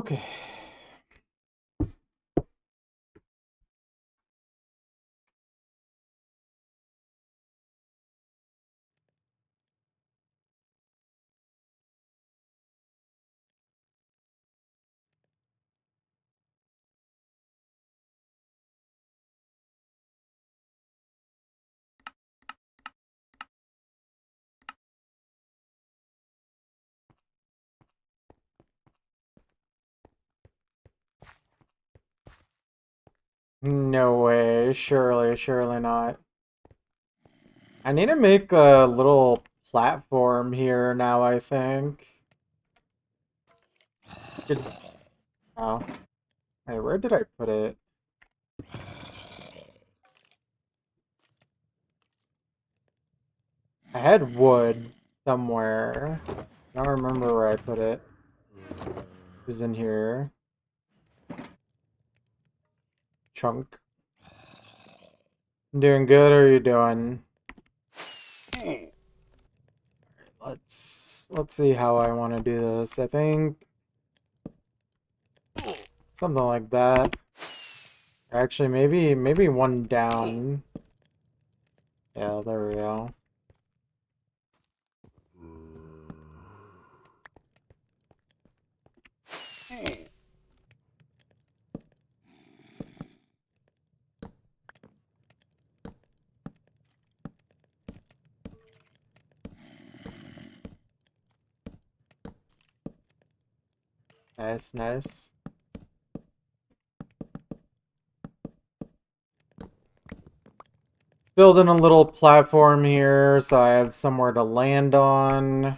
Okay. No way. Surely not. I need to make a little platform here now, I think. Good. Oh. Hey, where did I put it? I had wood somewhere. I don't remember where I put it. It was in here. Chunk. Doing good, or are you doing? Let's see how I want to do this. I think something like that. Actually, maybe one down. Yeah, there we go. Nice, nice. Building a little platform here so I have somewhere to land on.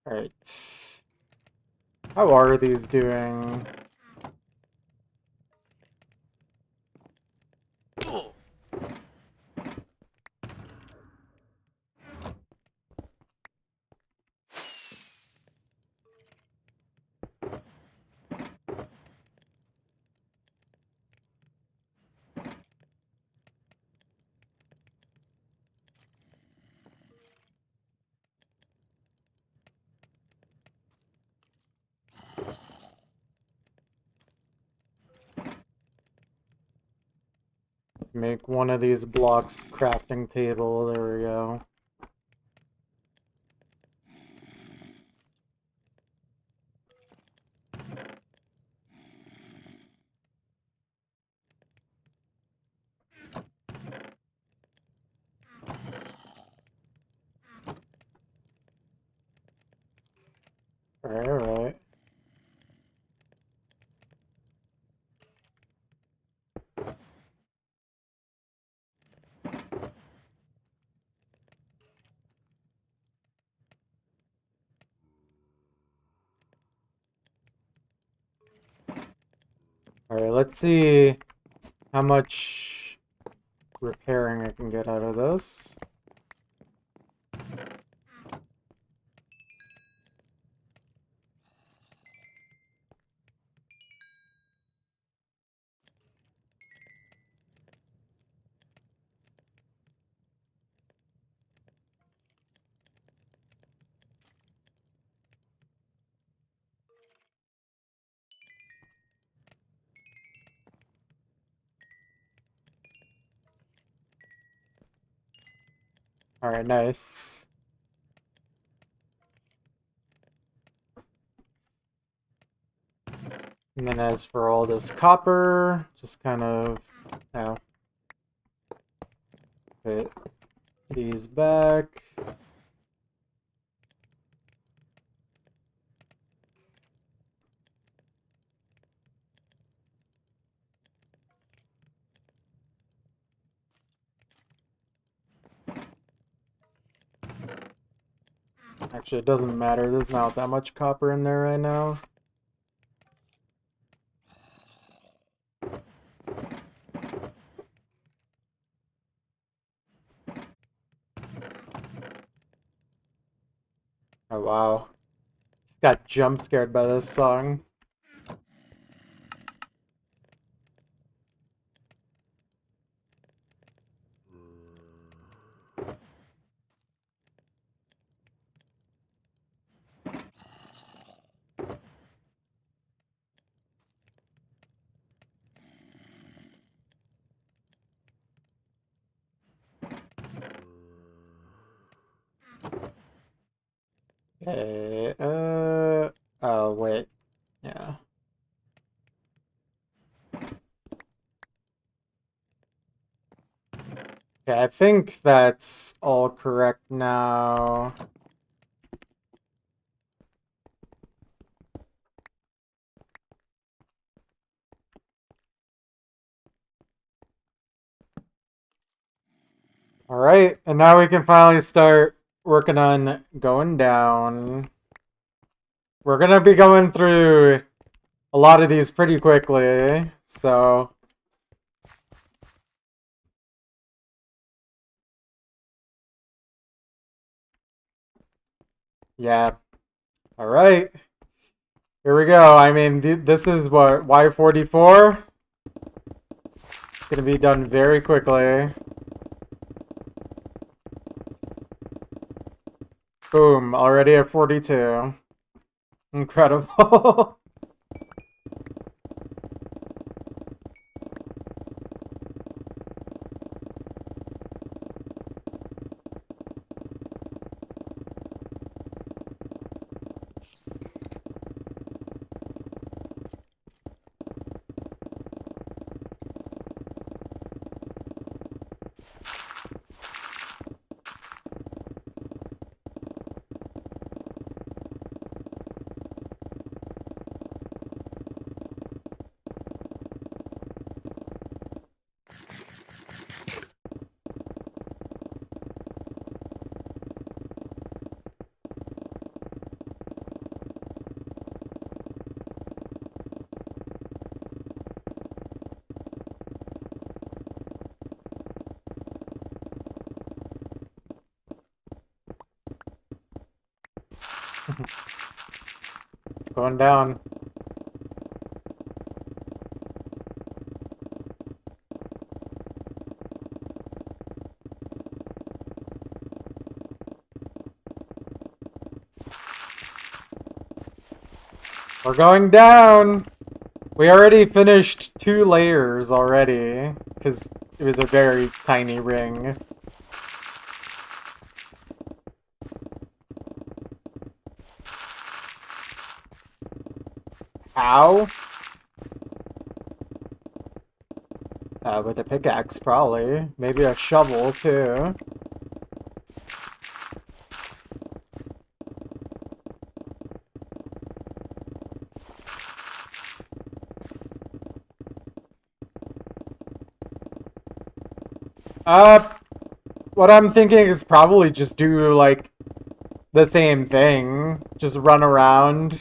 Alright. How are these doing? Make one of these blocks crafting table. There we go. Alright. Alright, let's see how much repairing I can get out of this. Alright, nice. And then as for all this copper, just kind of, put these back. Actually, it doesn't matter. There's not that much copper in there right now. Oh, wow. Just got jump scared by this song. Okay, oh, wait. Yeah. Okay, I think that's all correct now. Alright, and now we can finally start working on going down. We're gonna be going through a lot of these pretty quickly, so... Yeah. Alright. Here we go. I mean, this is what, Y44? It's gonna be done very quickly. Boom, already at 42. Incredible. It's going down. We're going down! We already finished 2 layers already, because it was a very tiny ring. How? With a pickaxe, probably. Maybe a shovel, too. What I'm thinking is probably just do, like, the same thing. Just run around.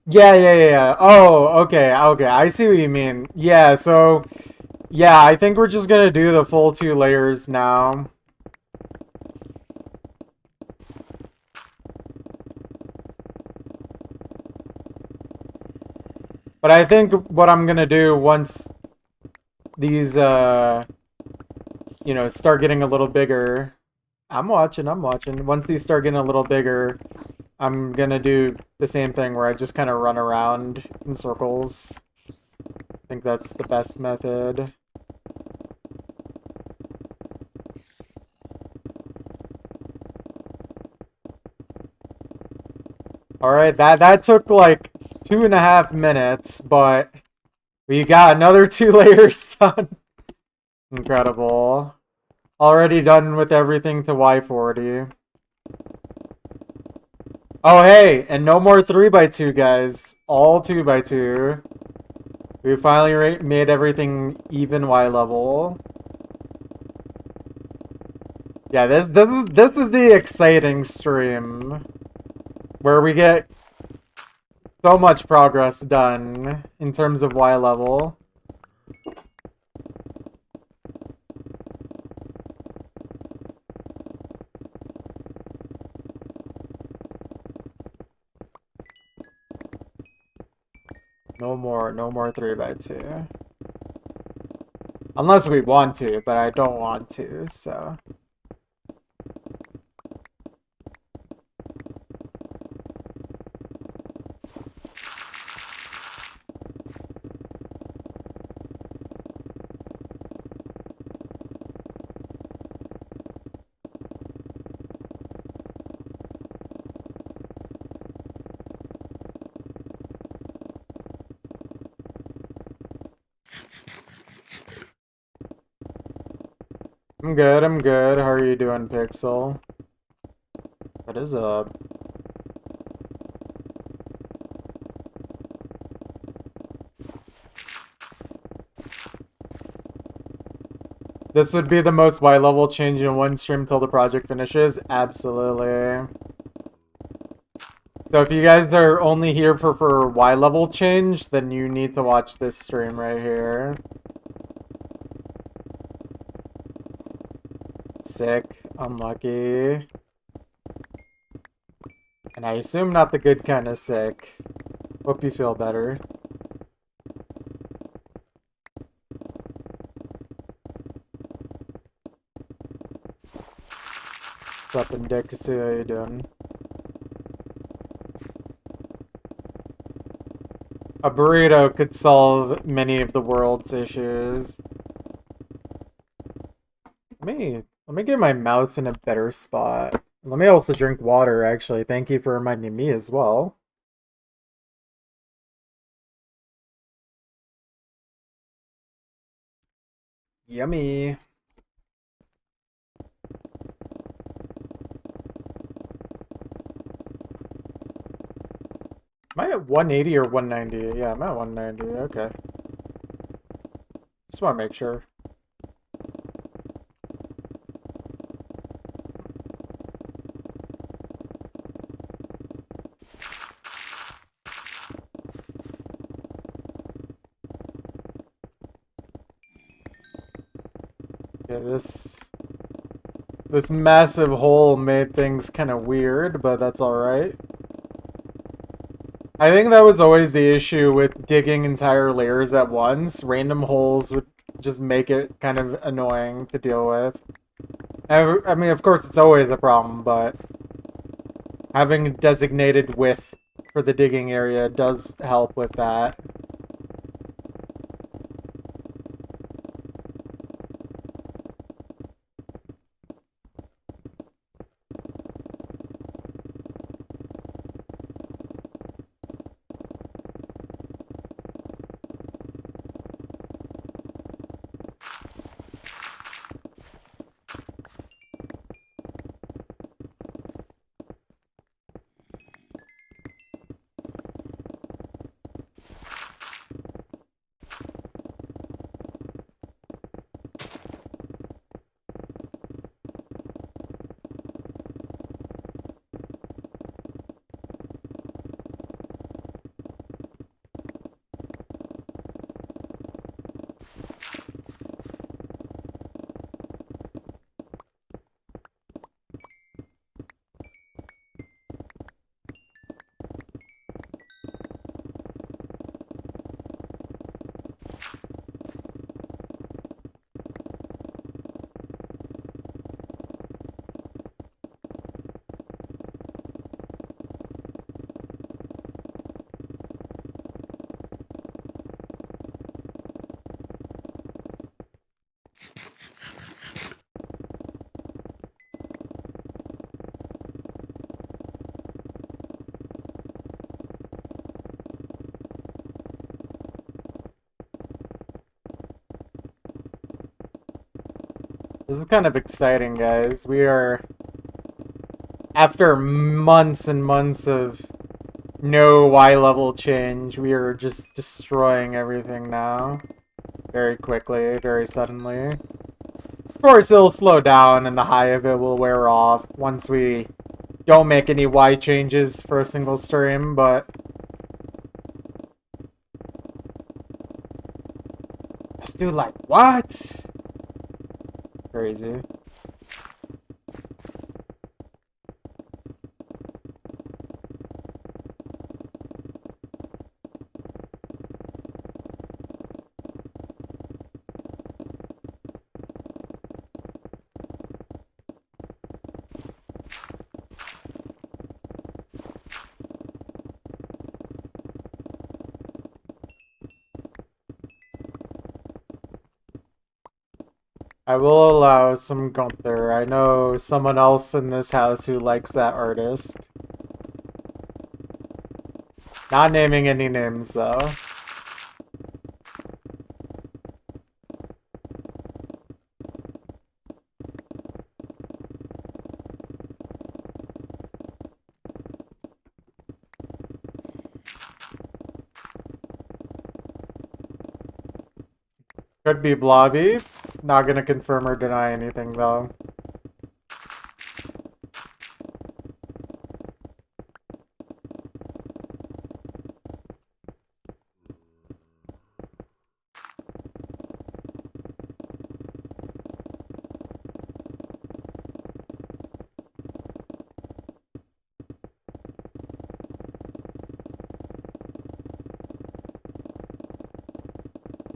Yeah. Oh, okay. I see what you mean. Yeah, so... Yeah, I think we're just gonna do the full 2 layers now. But I think what I'm gonna do once these, you know, start getting a little bigger... I'm watching. Once these start getting a little bigger, I'm gonna do the same thing where I just kind of run around in circles. I think that's the best method. Alright, that took like 2.5 minutes, but we got another 2 layers done. Incredible. Already done with everything to Y40. Oh hey, and no more 3x2 guys. All 2x2. We finally made everything even Y level. Yeah, this is the exciting stream where we get so much progress done in terms of Y level. No more 3x2. Unless we want to, but I don't want to, so... I'm good, I'm good. How are you doing, Pixel? What is up? This would be the most Y level change in one stream till the project finishes? Absolutely. So if you guys are only here for Y level change, then you need to watch this stream right here. Sick. Unlucky. And I assume not the good kind of sick. Hope you feel better. What's up, Indicus? How you doing? A burrito could solve many of the world's issues. Let me get my mouse in a better spot. Let me also drink water, actually. Thank you for reminding me as well. Yummy. Am I at 180 or 190? Yeah, I'm at 190. Okay. Just want to make sure. Yeah, this massive hole made things kind of weird, but that's alright. I think that was always the issue with digging entire layers at once. Random holes would just make it kind of annoying to deal with. I mean, of course, it's always a problem, but having a designated width for the digging area does help with that. This is kind of exciting, guys. We are, after months and months of no Y level change, we are just destroying everything now. Very quickly, very suddenly. Of course, it'll slow down and the high of it will wear off once we don't make any Y changes for a single stream, but this dude, like, what? Crazy. I will allow some Gunther. I know someone else in this house who likes that artist. Not naming any names, though. Could be Blobby. Not gonna confirm or deny anything though.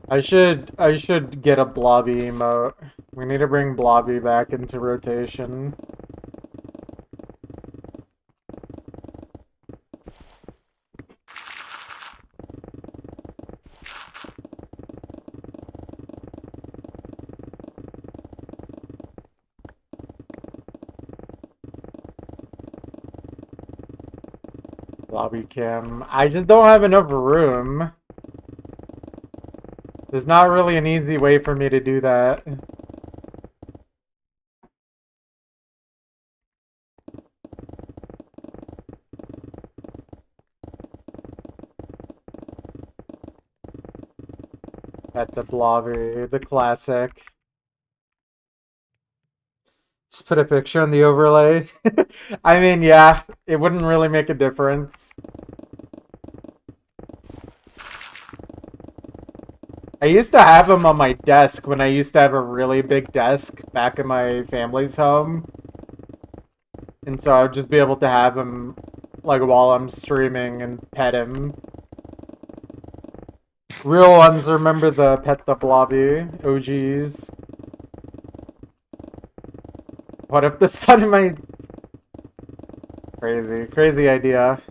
I should get a Blobby emote. We need to bring Blobby back into rotation. Blobby cam. I just don't have enough room. There's not really an easy way for me to do that. At the Blobby, the classic. Just put a picture on the overlay. I mean, yeah, it wouldn't really make a difference. I used to have them on my desk when I used to have a really big desk back in my family's home. And so I would just be able to have him, like, while I'm streaming and pet him. Real ones remember the Pet the Blobby OGs. What if the sun in my... Crazy. Crazy idea.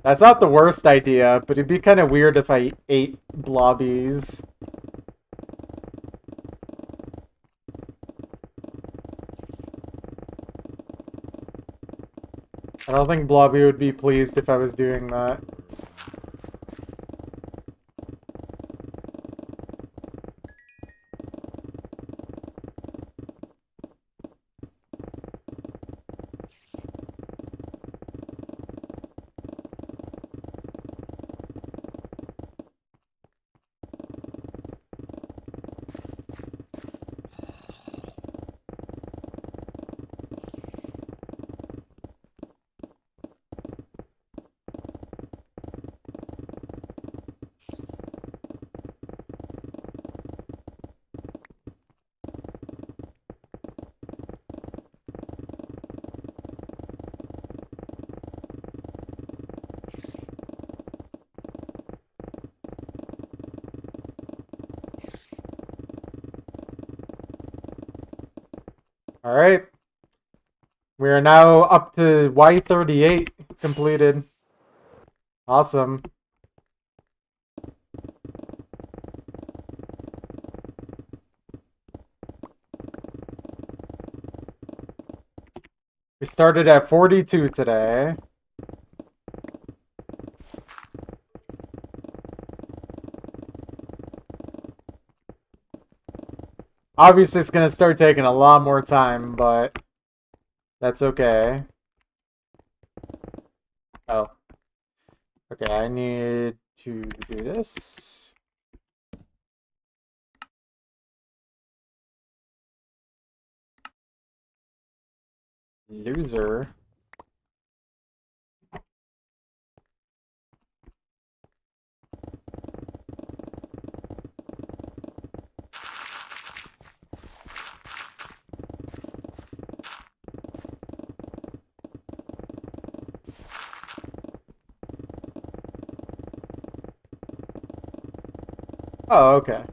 That's not the worst idea, but it'd be kind of weird if I ate Blobbies. I don't think Blobby would be pleased if I was doing that. Alright. We are now up to Y38 completed. Awesome. We started at 42 today. Obviously, it's going to start taking a lot more time, but that's okay. Oh. Okay, I need to do this. Loser. Oh, okay.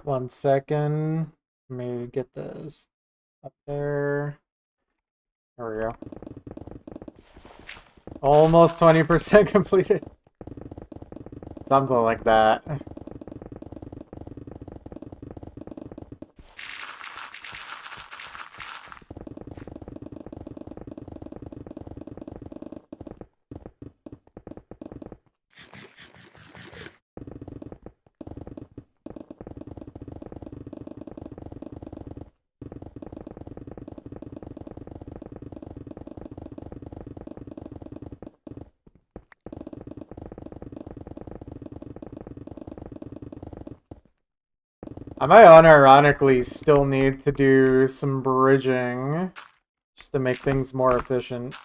One second. Let me get this up there. There we go. Almost 20% completed. Something like that. I might unironically still need to do some bridging just to make things more efficient.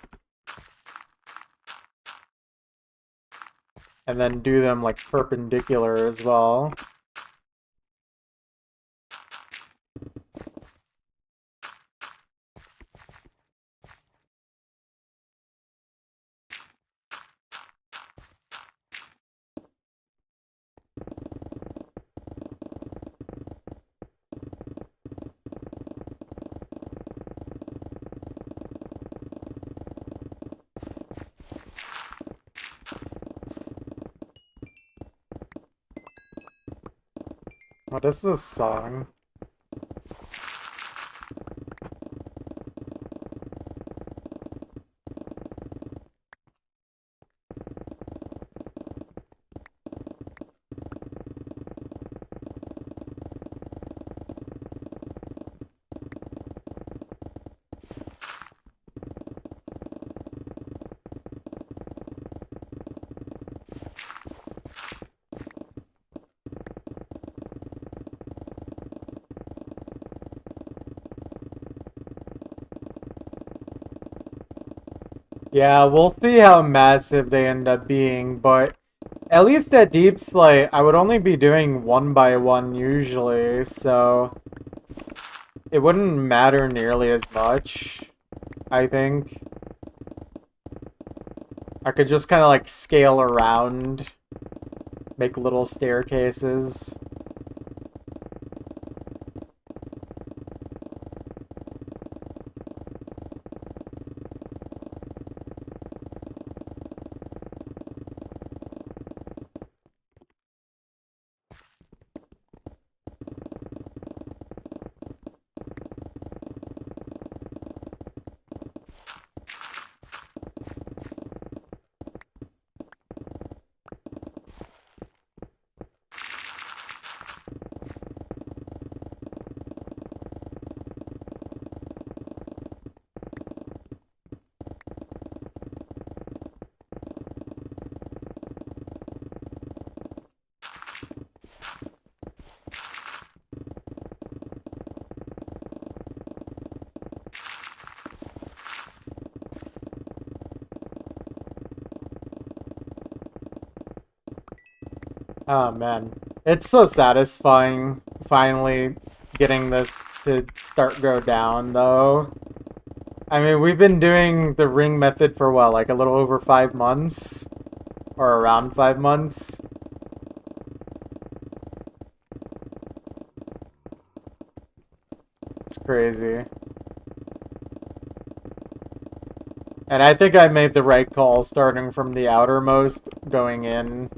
And then do them like perpendicular as well. What is this song? Yeah, we'll see how massive they end up being, but at least at Deeps, like, I would only be doing one by one usually, so it wouldn't matter nearly as much, I think. I could just kind of like scale around, make little staircases. Oh man, it's so satisfying finally getting this to start go down though. I mean, we've been doing the ring method for what, like a little over 5 months? Or around 5 months? It's crazy. And I think I made the right call starting from the outermost going in.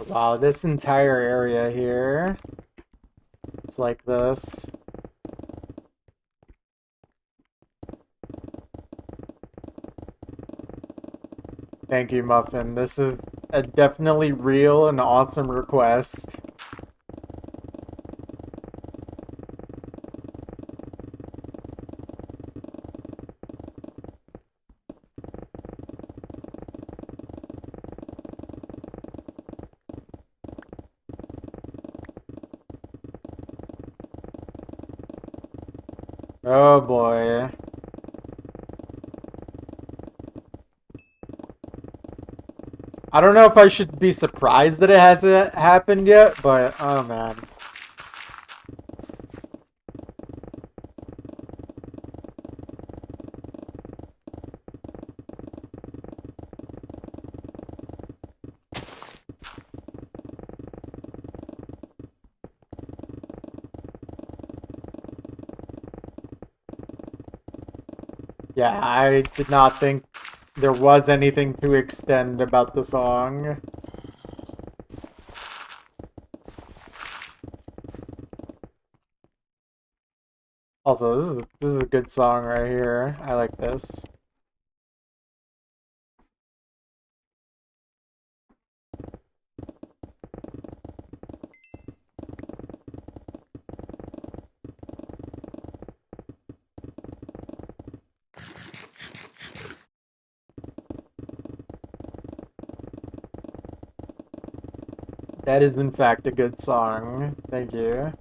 Wow, this entire area here. It's like this. Thank you, Muffin. This is a definitely real and awesome request. Oh boy. I don't know if I should be surprised that it hasn't happened yet, but oh man. Yeah, I did not think there was anything to extend about the song. Also, this is a good song right here. I like this. That is in fact a good song. Thank you.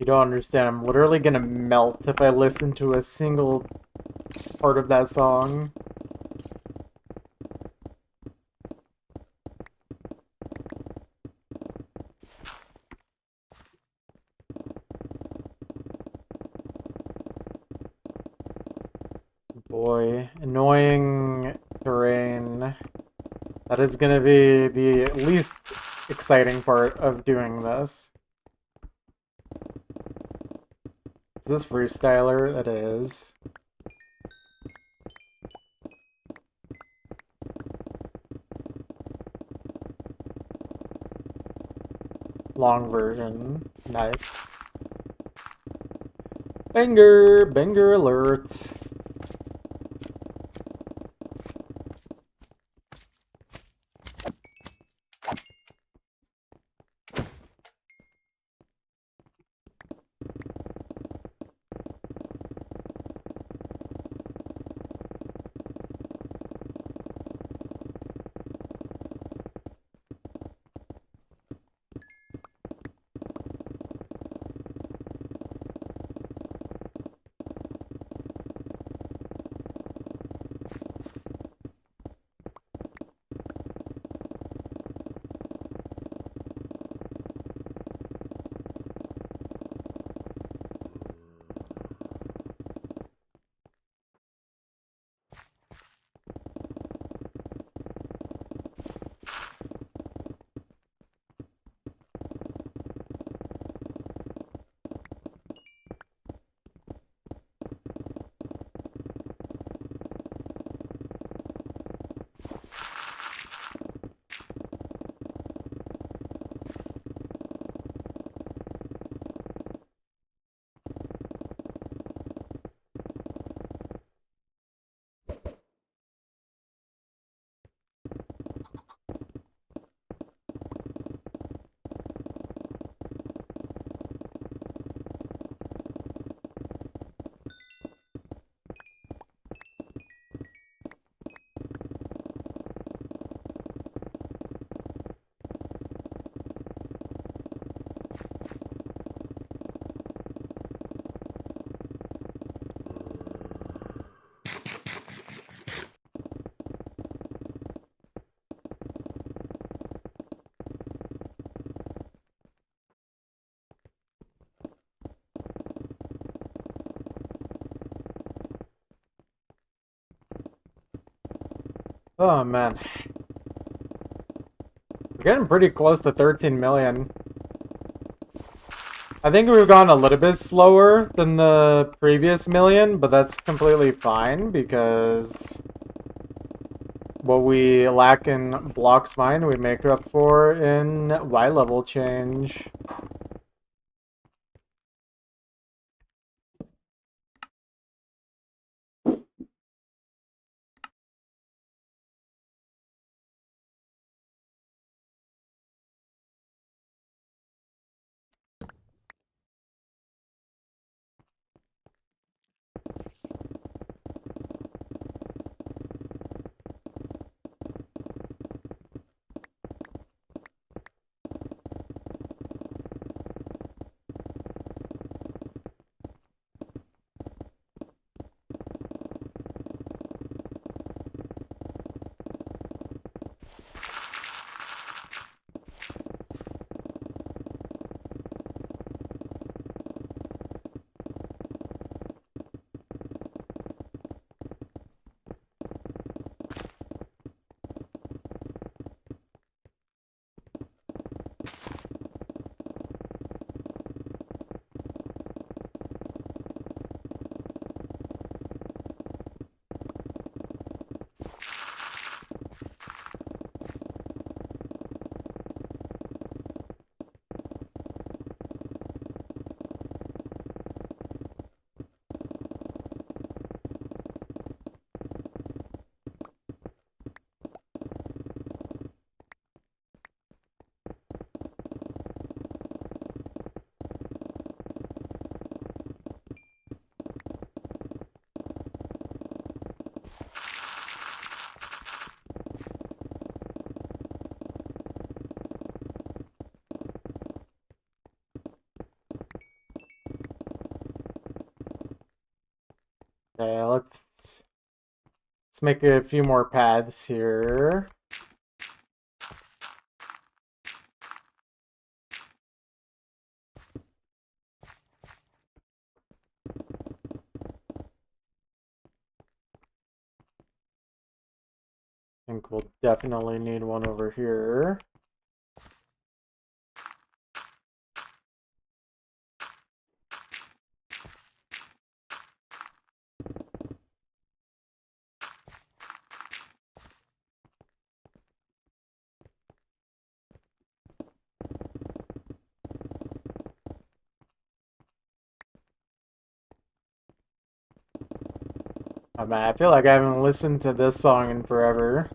You don't understand. I'm literally gonna melt if I listen to a single part of that song. Boy, annoying terrain. That is gonna be the least exciting part of doing this. Is this freestyler? It is. Long version. Nice. Banger! Banger alerts. Oh man. We're getting pretty close to 13 million. I think we've gone a little bit slower than the previous million, but that's completely fine because what we lack in blocks mined, we make up for in Y level change. Okay, let's make a few more paths here. I think we'll definitely need one over here. Oh man, I feel like I haven't listened to this song in forever.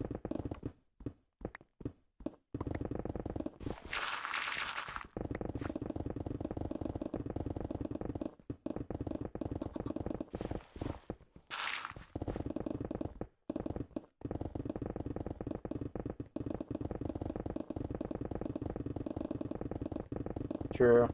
True.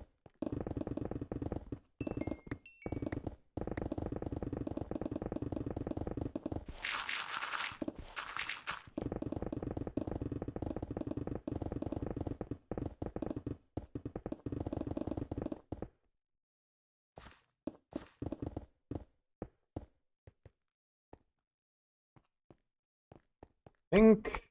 Think.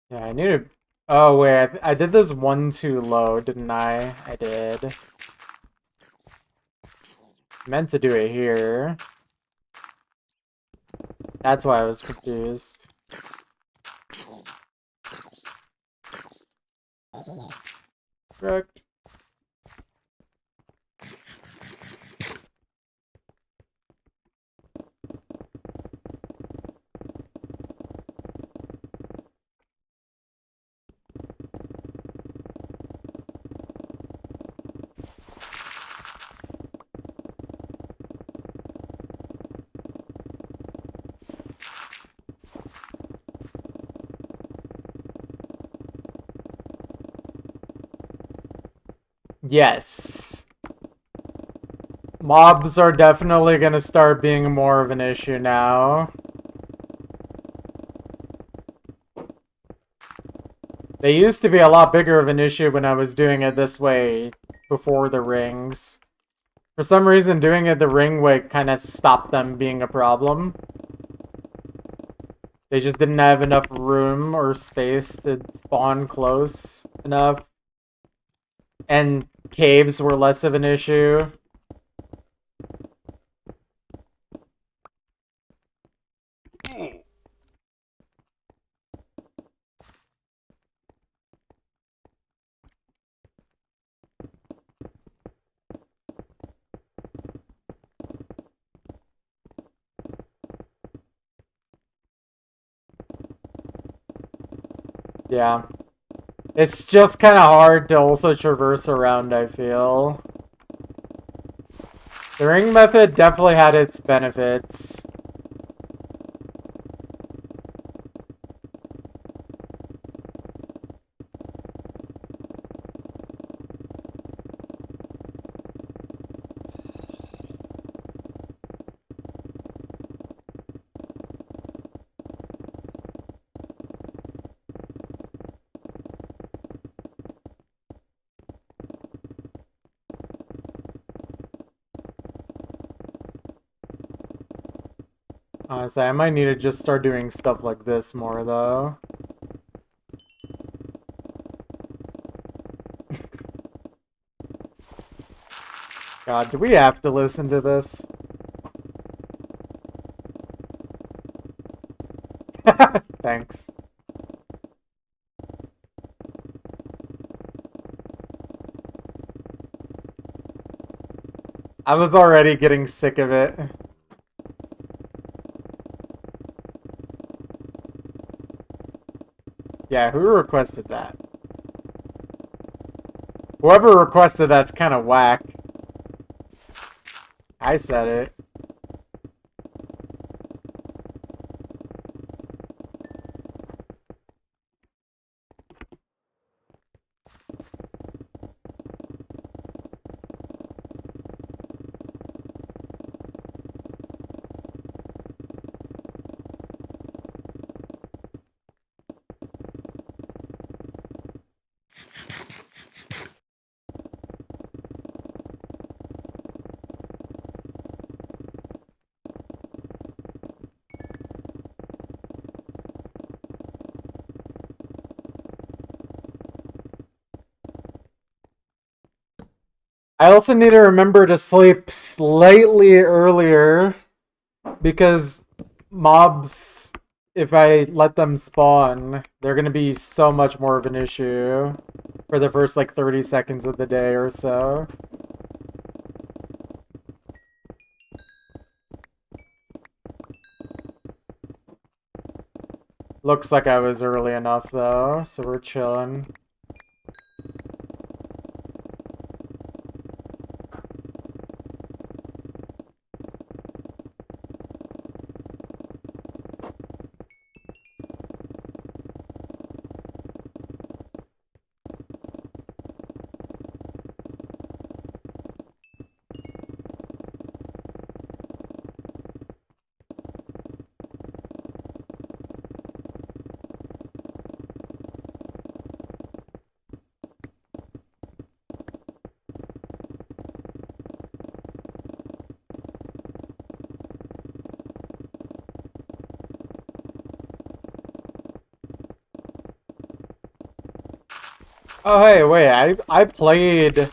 Yeah, I need to. Oh wait, I did this one too low, didn't I? I did. Meant to do it here. That's why I was confused. Correct. Yes. Mobs are definitely gonna start being more of an issue now. They used to be a lot bigger of an issue when I was doing it this way before the rings. For some reason, doing it the ring way kind of stopped them being a problem. They just didn't have enough room or space to spawn close enough. And caves were less of an issue. Yeah. It's just kind of hard to also traverse around, I feel. The ring method definitely had its benefits. Honestly, I might need to just start doing stuff like this more, though. God, do we have to listen to this? Thanks. I was already getting sick of it. Yeah, who requested that? Whoever requested that's kind of whack. I said it. I also need to remember to sleep slightly earlier because mobs, if I let them spawn, they're going to be so much more of an issue for the first like 30 seconds of the day or so. Looks like I was early enough though, so we're chilling. Oh hey, wait, I played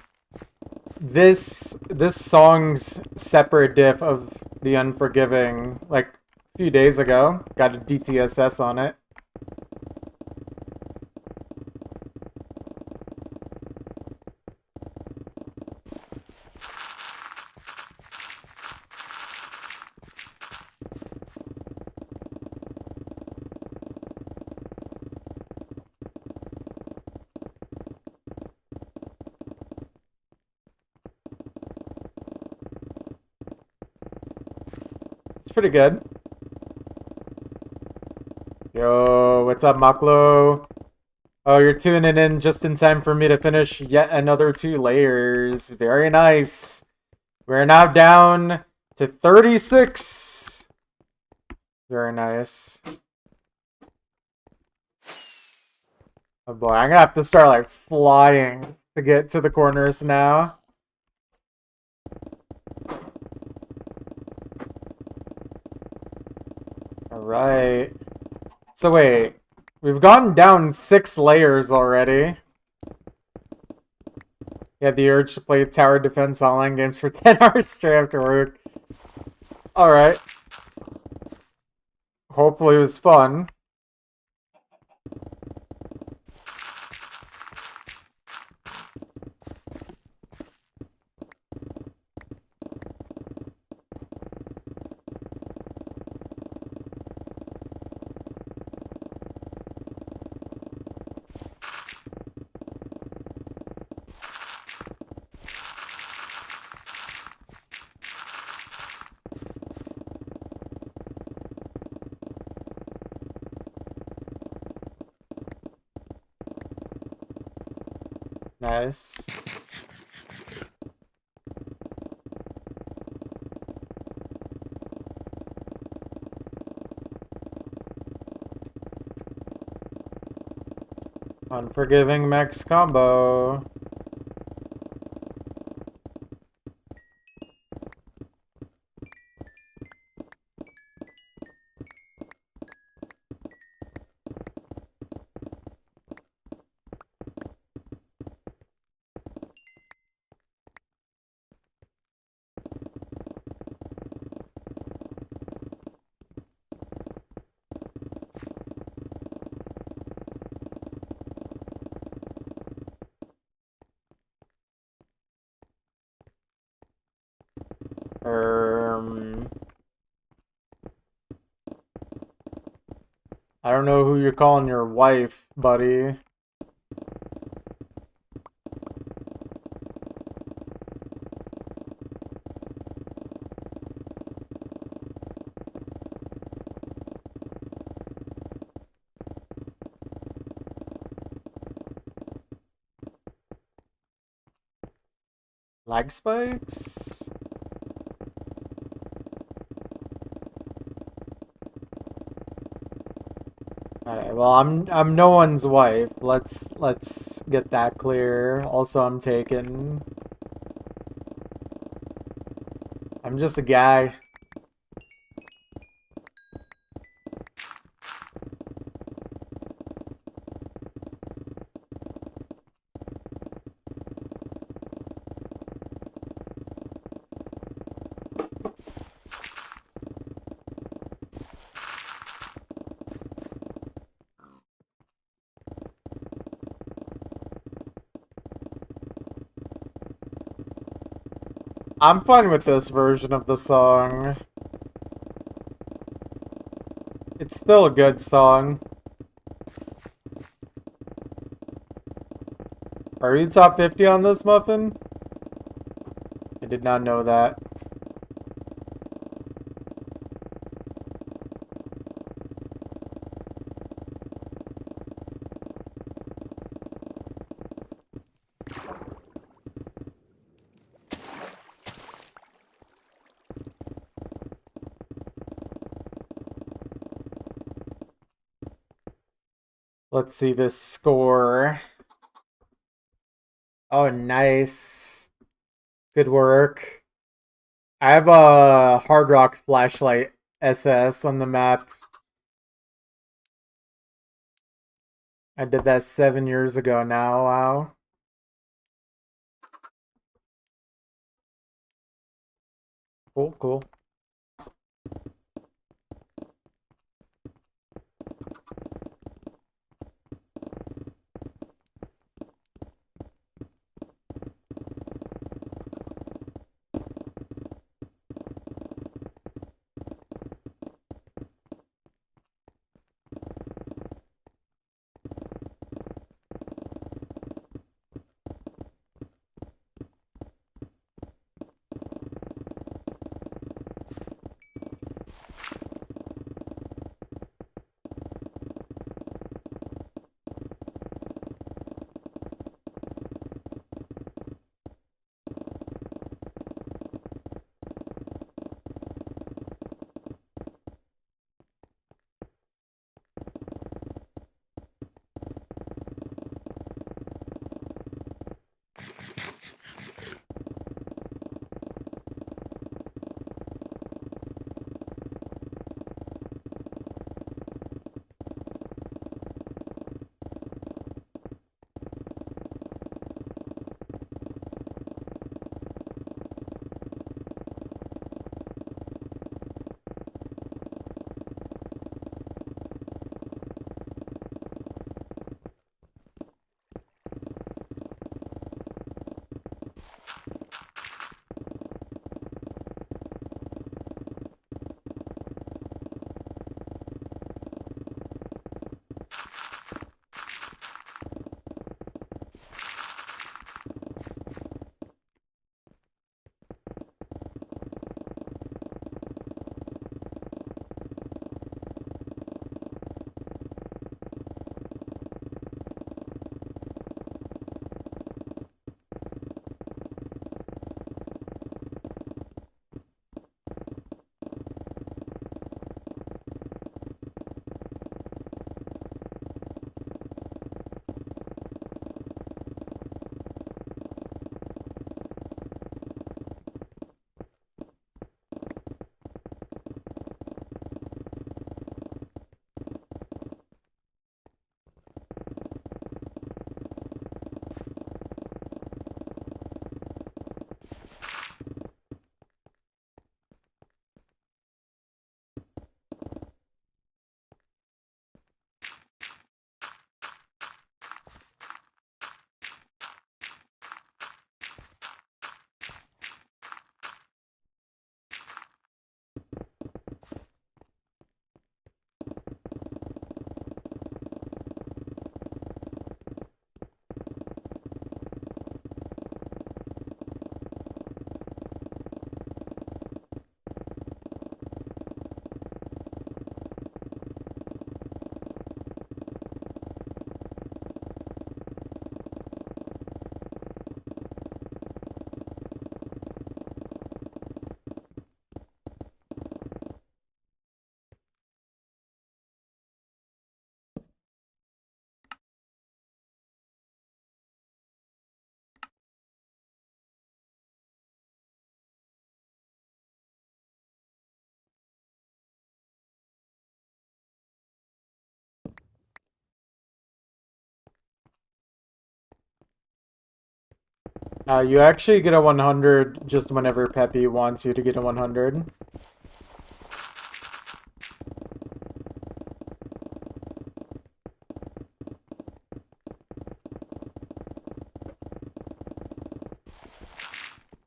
this song's separate diff of The Unforgiving like a few days ago. Got a DTSS on it. It's pretty good. Yo, what's up, Maklo? Oh, you're tuning in just in time for me to finish yet another 2 layers. Very nice. We're now down to 36. Very nice. Oh boy, I'm gonna have to start like flying to get to the corners now. Alright. So wait, we've gone down 6 layers already. You had the urge to play tower defense online games for 10 hours straight after work. Alright. Hopefully it was fun. Nice. Unforgiving max combo. I don't know who you're calling your wife, buddy. Lag spikes? Alright, well I'm no one's wife. Let's get that clear. Also I'm taken. I'm just a guy. I'm fine with this version of the song. It's still a good song. Are you top 50 on this, Muffin? I did not know that. Let's see this score. Oh, nice. Good work. I have a Hard Rock Flashlight SS on the map. I did that 7 years ago now, wow. Cool, cool. You actually get a 100 just whenever Peppy wants you to get a 100.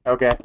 Okay.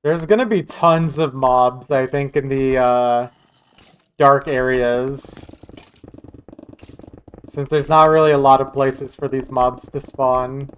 There's gonna be tons of mobs, I think, in the dark areas. Since there's not really a lot of places for these mobs to spawn.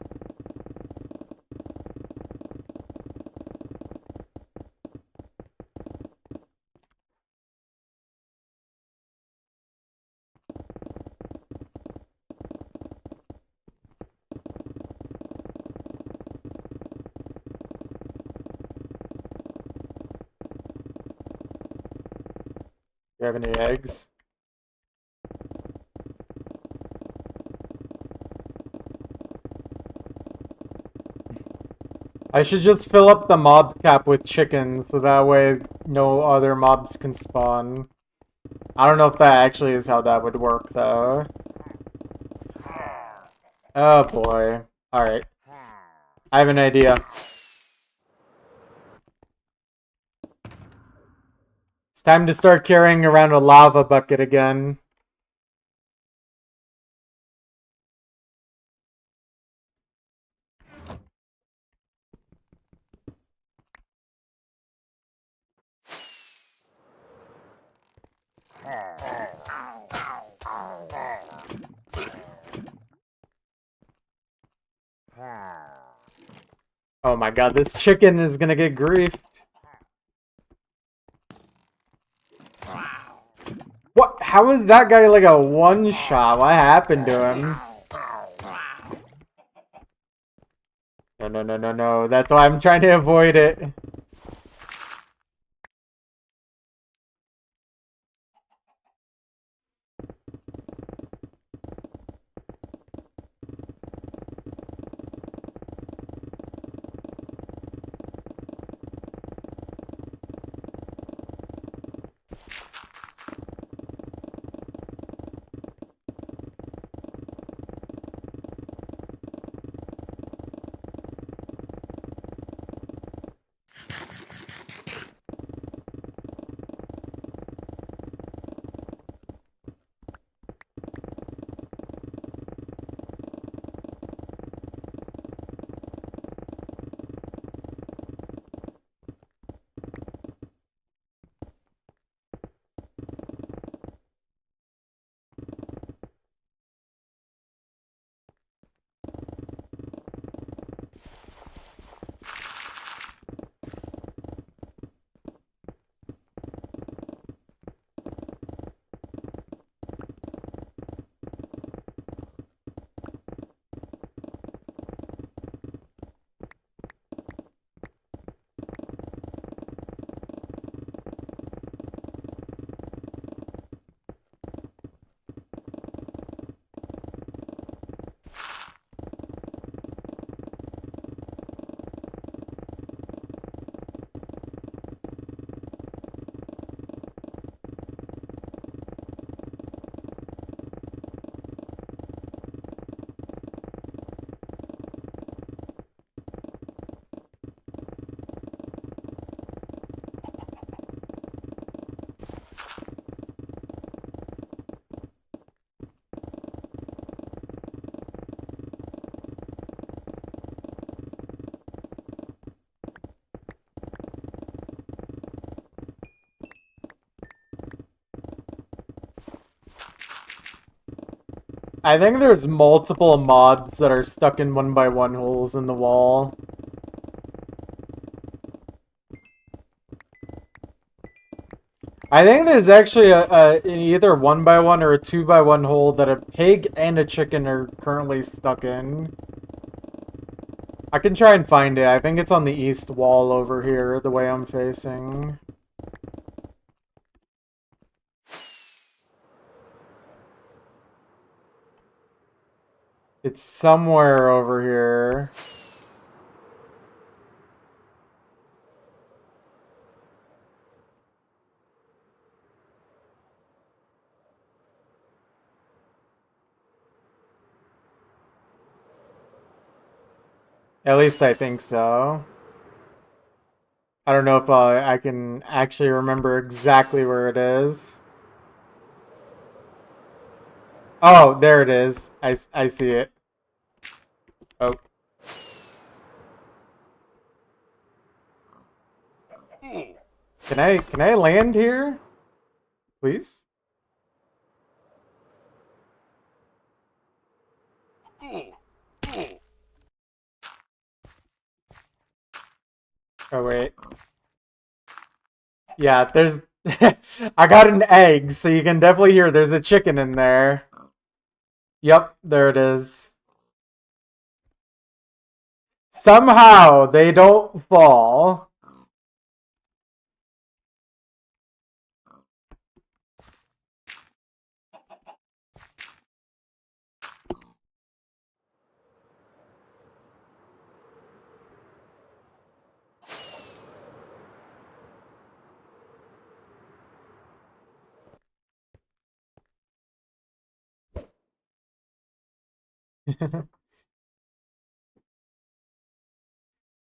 Do you have any eggs? I should just fill up the mob cap with chicken so that way no other mobs can spawn. I don't know if that actually is how that would work though. Oh boy. Alright. I have an idea. It's time to start carrying around a lava bucket again. Oh my god, this chicken is gonna get griefed. What? How is that guy like a one-shot? What happened to him? No, no, no, no, no. That's why I'm trying to avoid it. I think there's multiple mobs that are stuck in 1x1 holes in the wall. I think there's actually either 1x1 or a 2x1 hole that a pig and a chicken are currently stuck in. I can try and find it. I think it's on the east wall over here, the way I'm facing. It's somewhere over here. At least I think so. I don't know if I can actually remember exactly where it is. Oh, there it is. I see it. Oh. Can I land here? Please? Oh wait. Yeah, there's I got an egg, so you can definitely hear there's a chicken in there. Yep, there it is. Somehow they don't fall.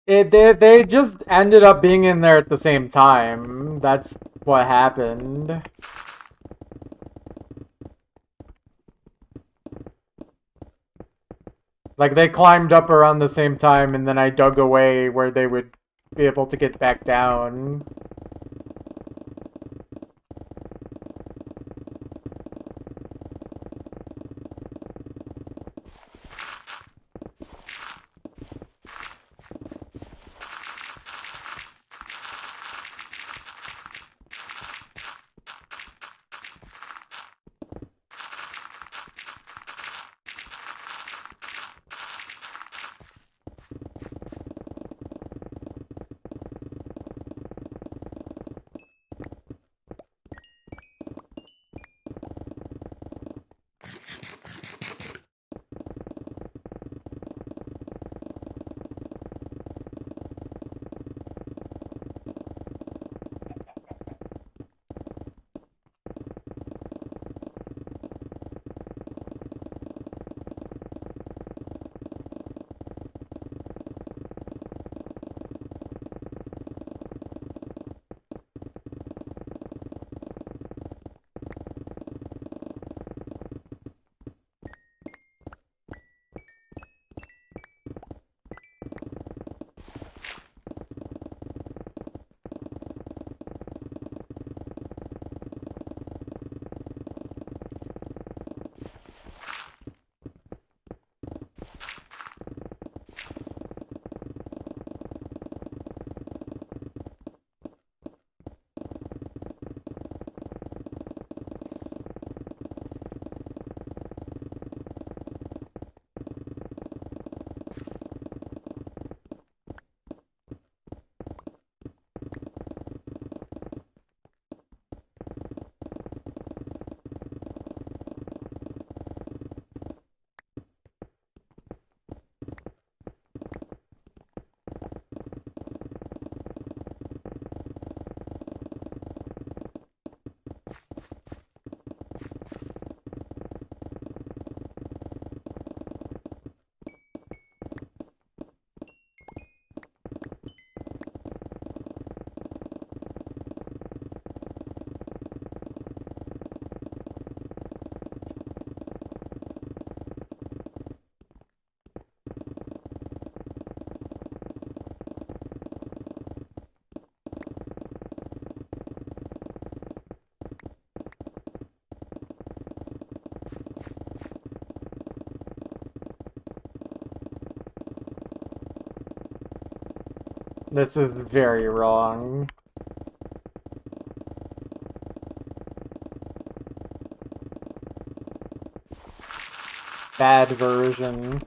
They just ended up being in there at the same time. That's what happened. Like they climbed up around the same time and then I dug away where they would be able to get back down. This is very wrong. Bad version.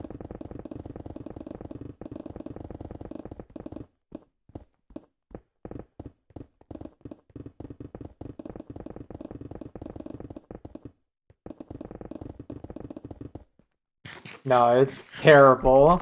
No, it's terrible.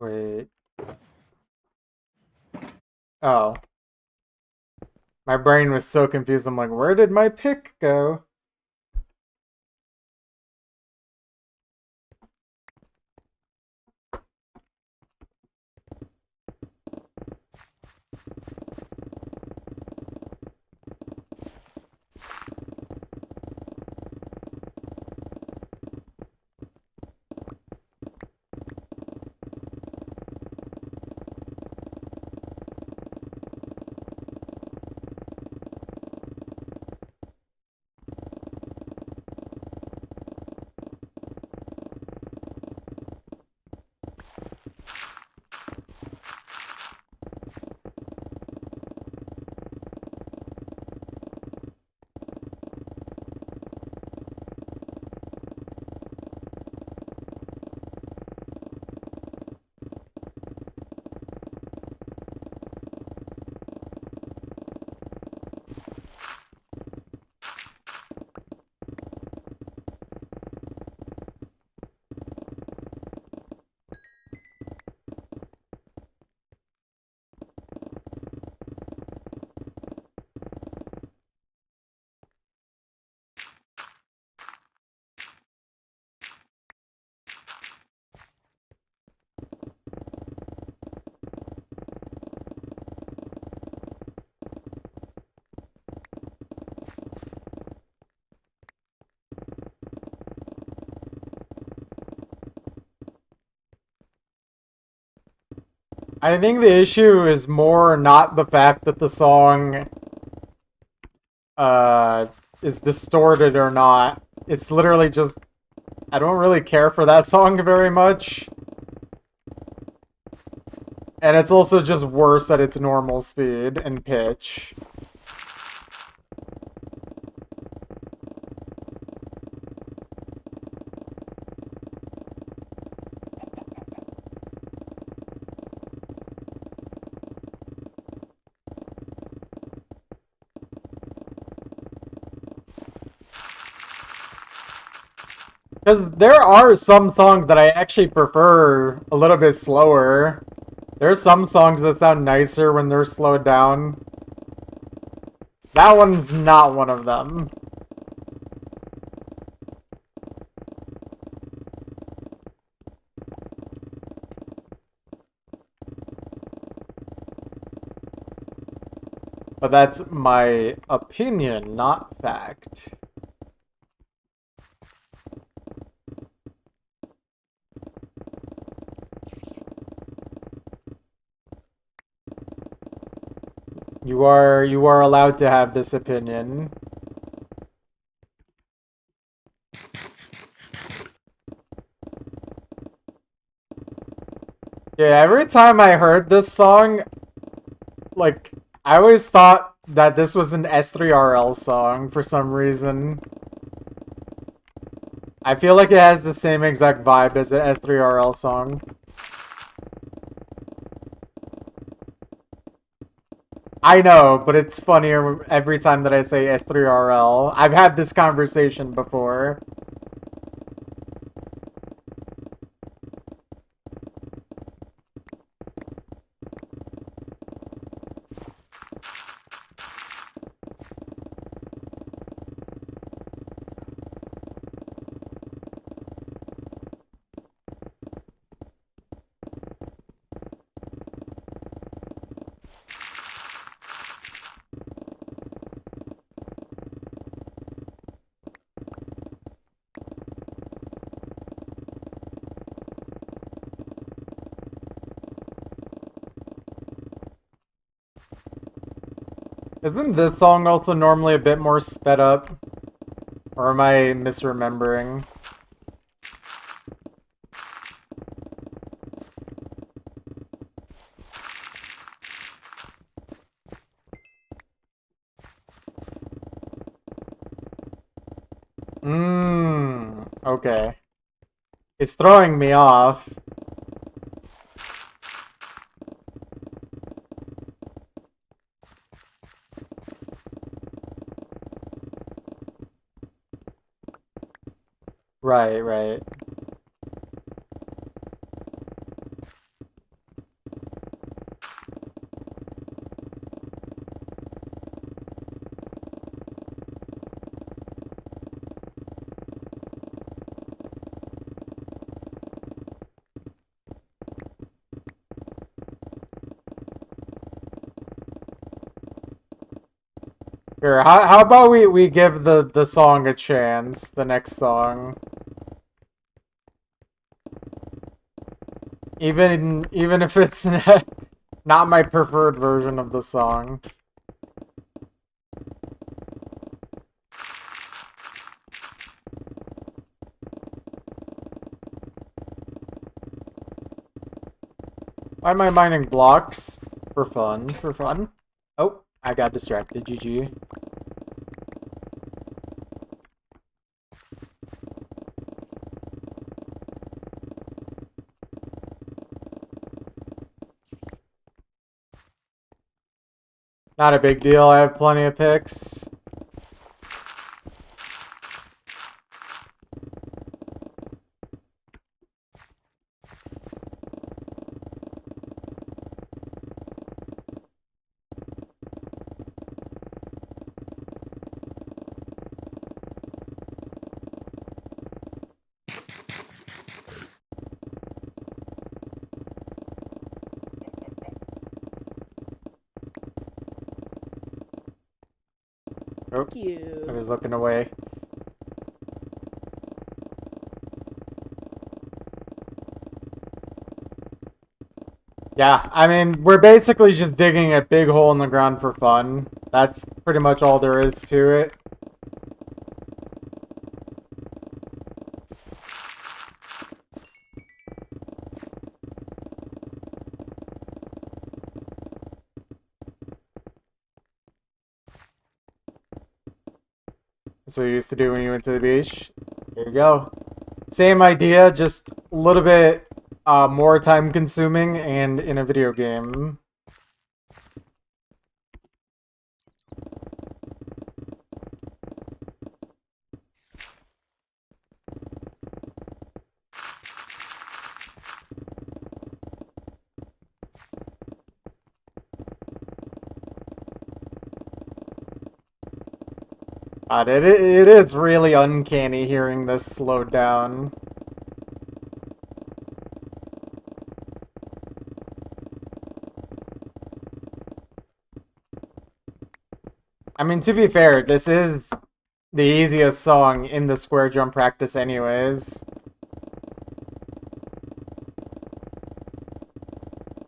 Wait. Oh. My brain was so confused. I'm like, where did my pick go? I think the issue is more not the fact that the song uh is distorted or not. It's literally just I don't really care for that song very much. And it's also just worse at its normal speed and pitch. Because there are some songs that I actually prefer a little bit slower. There's some songs that sound nicer when they're slowed down. That one's not one of them. But that's my opinion, not fact. You are allowed to have this opinion. Yeah, every time I heard this song, like, I always thought that this was an S3RL song for some reason. I feel like it has the same exact vibe as an S3RL song. I know, but it's funnier every time that I say S3RL. I've had this conversation before. Isn't this song also normally a bit more sped up? Or am I misremembering? Okay. It's throwing me off. Right, right. Here, how about we give the song a chance, the next song. Even if it's not my preferred version of the song. Why am I mining blocks? For fun, for fun. Oh, I got distracted, GG. Not a big deal, I have plenty of picks. Oh, I was looking away. Yeah, I mean, we're basically just digging a big hole in the ground for fun. That's pretty much all there is to it. That's what you used to do when you went to the beach. There you go. Same idea, just a little bit more time consuming and in a video game. God, it is really uncanny hearing this slowed down. I mean, to be fair, this is the easiest song in the square jump practice anyways.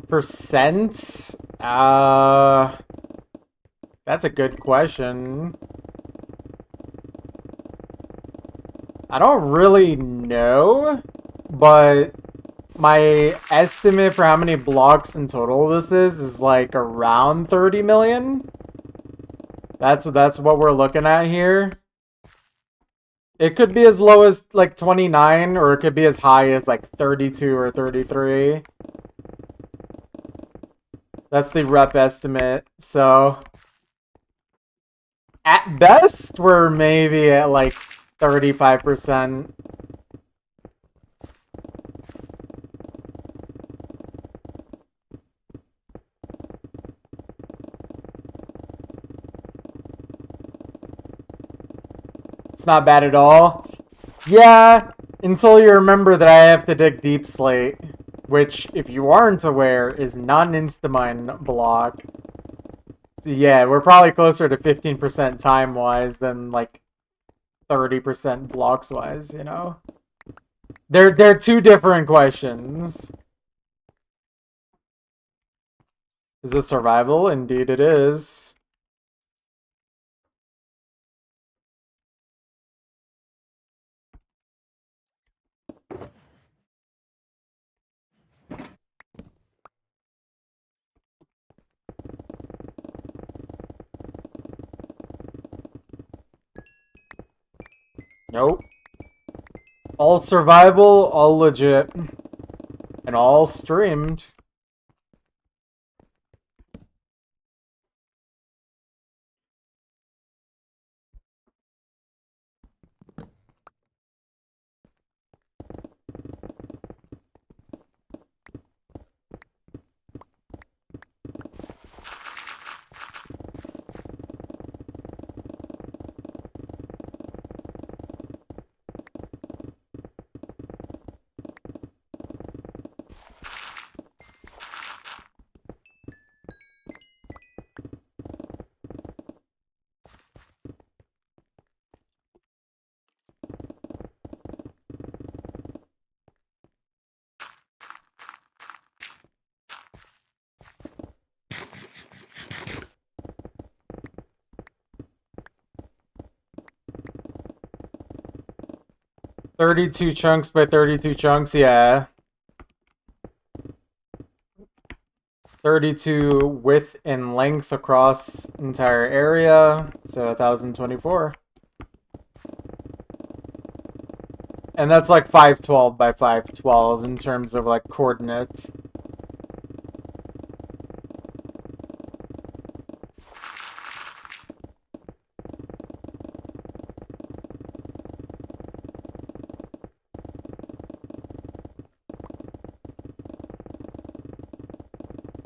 Percent? That's a good question. I don't really know, but my estimate for how many blocks in total this is like around 30 million. That's what we're looking at here. It could be as low as like 29, or it could be as high as like 32 or 33. That's the rough estimate. So at best, we're maybe at like 35%. It's not bad at all. Yeah, until you remember that I have to dig Deep Slate, which, if you aren't aware, is not an Instamine block. So yeah, we're probably closer to 15% time-wise than, like, 30% blocks-wise, you know? They're two different questions. Is this survival? Indeed it is. Nope. All survival, all legit. And all streamed. $32 chunks by $32 chunks, yeah. 32 width and length across entire area, so 1024. And that's like 512 by 512 in terms of like coordinates.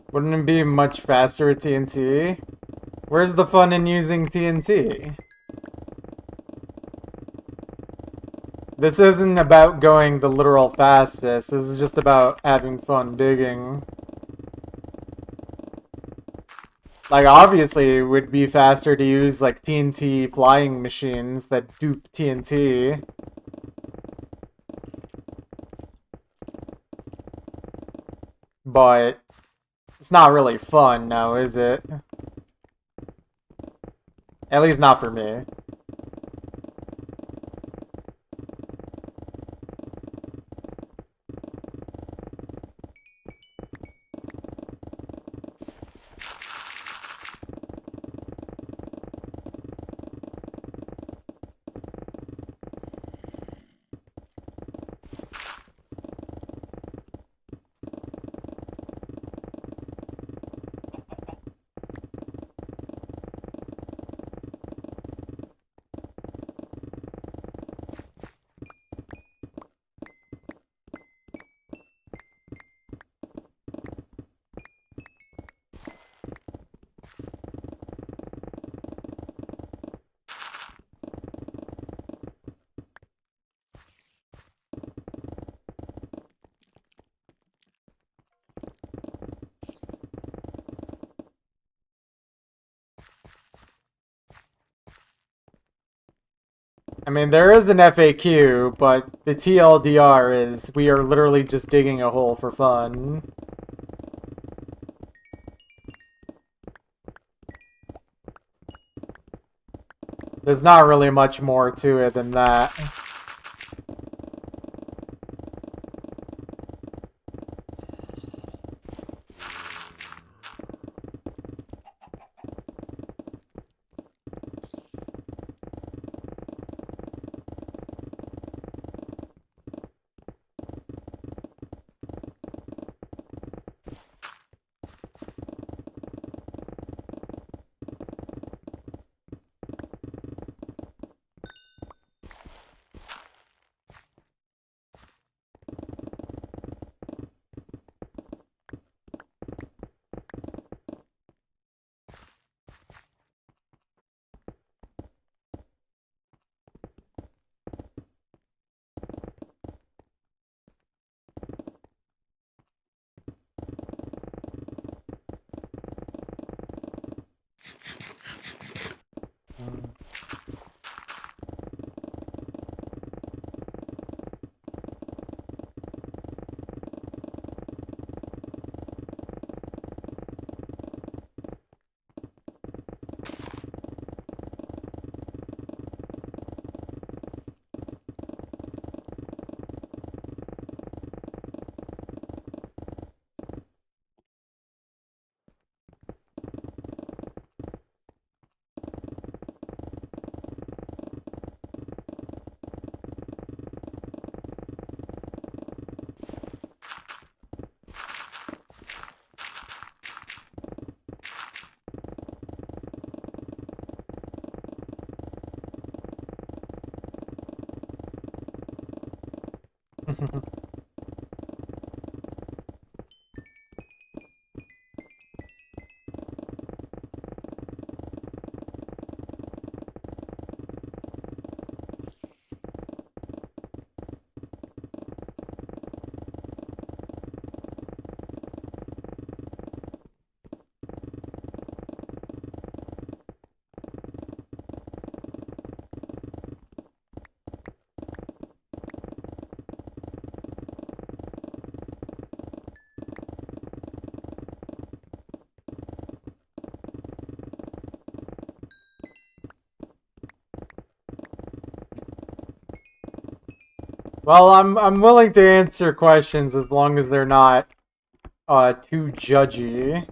Wouldn't it be much faster with TNT? Where's the fun in using TNT? This isn't about going the literal fastest, this is just about having fun digging. Like, obviously, it would be faster to use, like, TNT flying machines that dupe TNT. But it's not really fun now, is it? At least not for me. I mean, there is an FAQ, but the TLDR is we are literally just digging a hole for fun. There's not really much more to it than that. Well, I'm willing to answer questions as long as they're not too judgy.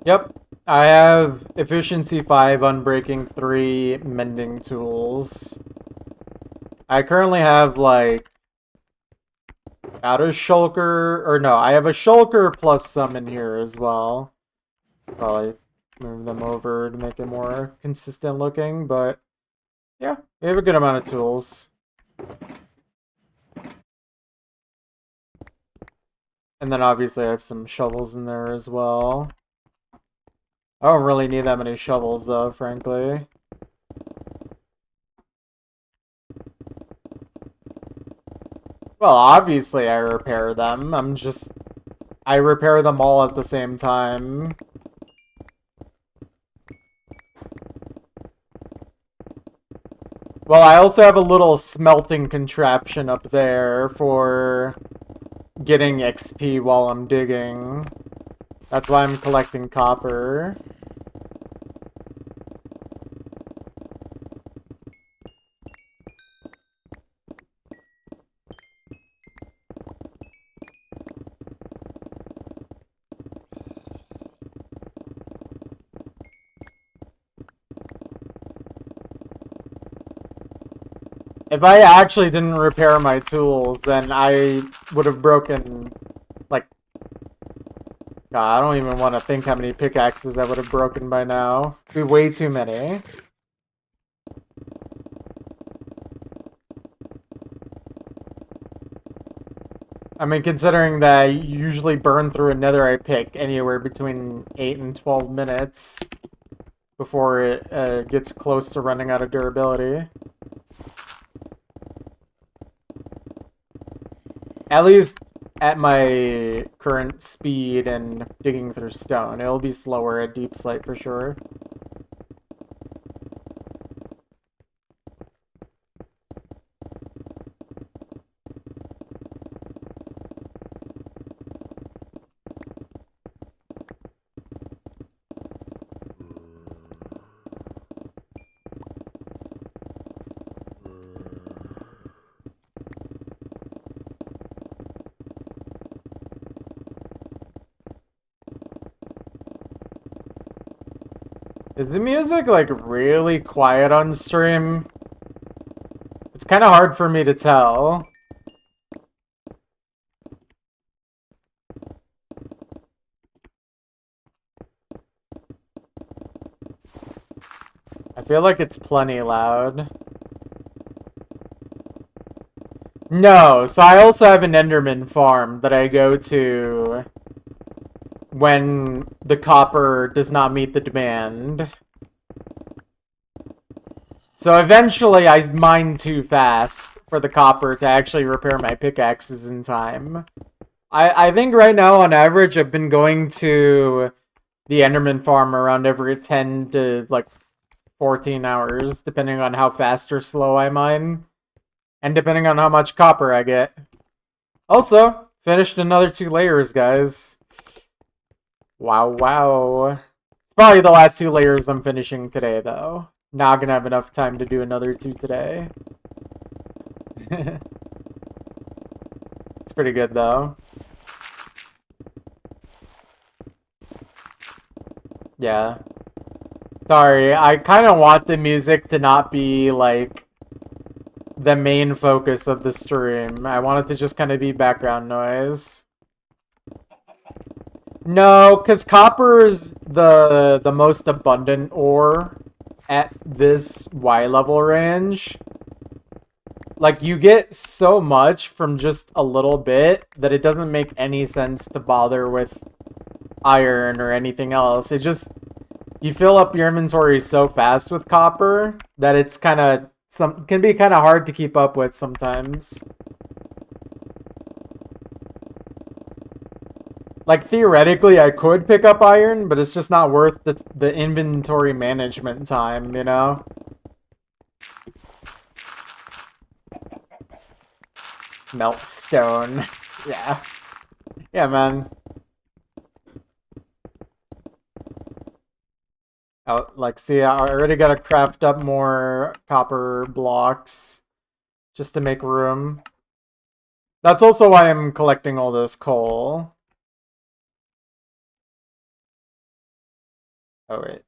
Yep, I have Efficiency 5, Unbreaking 3, Mending Tools. I currently have, like, out a Shulker, or no, I have a Shulker plus some in here as well. Probably move them over to make it more consistent looking, but yeah, we have a good amount of tools. And then obviously I have some shovels in there as well. I don't really need that many shovels though, frankly. Well, obviously I repair them. I repair them all at the same time. Well, I also have a little smelting contraption up there for getting XP while I'm digging. That's why I'm collecting copper. If I actually didn't repair my tools, then I would have broken, like, God, I don't even want to think how many pickaxes I would have broken by now. It'd be way too many. I mean, considering that I usually burn through a netherite pick anywhere between 8 and 12 minutes before it gets close to running out of durability. At least at my current speed and digging through stone. It'll be slower at deep slate for sure. Is the music, like, really quiet on stream? It's kind of hard for me to tell. I feel like it's plenty loud. No, so I also have an Enderman farm that I go to when the copper does not meet the demand. So eventually I mine too fast for the copper to actually repair my pickaxes in time. I think right now on average I've been going to the Enderman farm around every 10 to like 14 hours, depending on how fast or slow I mine. And depending on how much copper I get. Also, finished another 2 layers, guys. Wow, wow. It's probably the last 2 layers I'm finishing today, though. Not gonna have enough time to do another 2 today. It's pretty good, though. Yeah. Sorry, I kind of want the music to not be, like, the main focus of the stream. I want it to just kind of be background noise. No, because copper is the most abundant ore at this Y level range. Like, you get so much from just a little bit that it doesn't make any sense to bother with iron or anything else. It just, you fill up your inventory so fast with copper that it's kind of, can be kind of hard to keep up with sometimes. Like, theoretically, I could pick up iron, but it's just not worth the inventory management time, you know? Melt stone. Yeah. Yeah, man. Like, see, I already gotta craft up more copper blocks just to make room. That's also why I'm collecting all this coal. Oh, wait.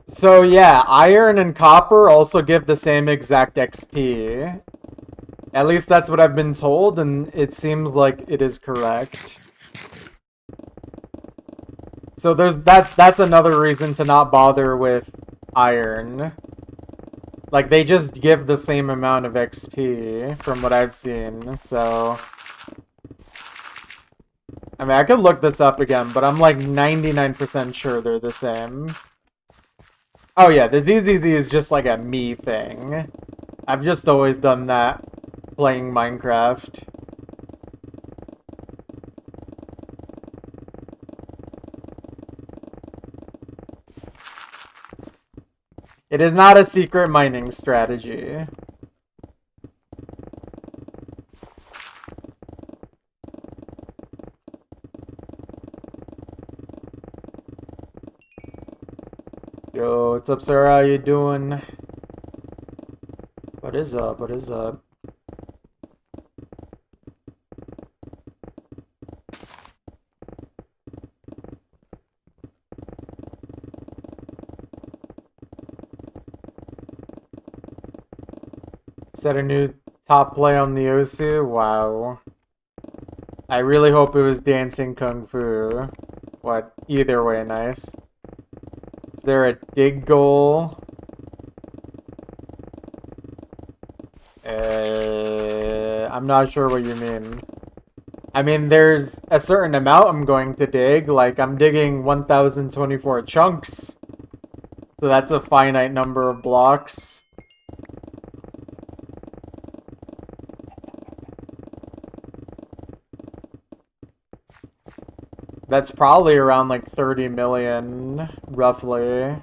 So yeah, iron and copper also give the same exact XP. At least that's what I've been told, and it seems like it is correct. So that's another reason to not bother with iron. Like, they just give the same amount of XP from what I've seen, so... I mean, I could look this up again, but I'm like 99% sure they're the same. Oh yeah, the ZZZ is just like a me thing. I've just always done that playing Minecraft. It is not a secret mining strategy. Yo, what's up, Sarah? How you doing? What is up? What is up? Set a new top play on the Osu? Wow. I really hope it was Dancing Kung Fu. What? Either way, nice. Is there a dig goal? I'm not sure what you mean. I mean, there's a certain amount I'm going to dig. Like, I'm digging 1,024 chunks. So that's a finite number of blocks. That's probably around like 30 million, roughly.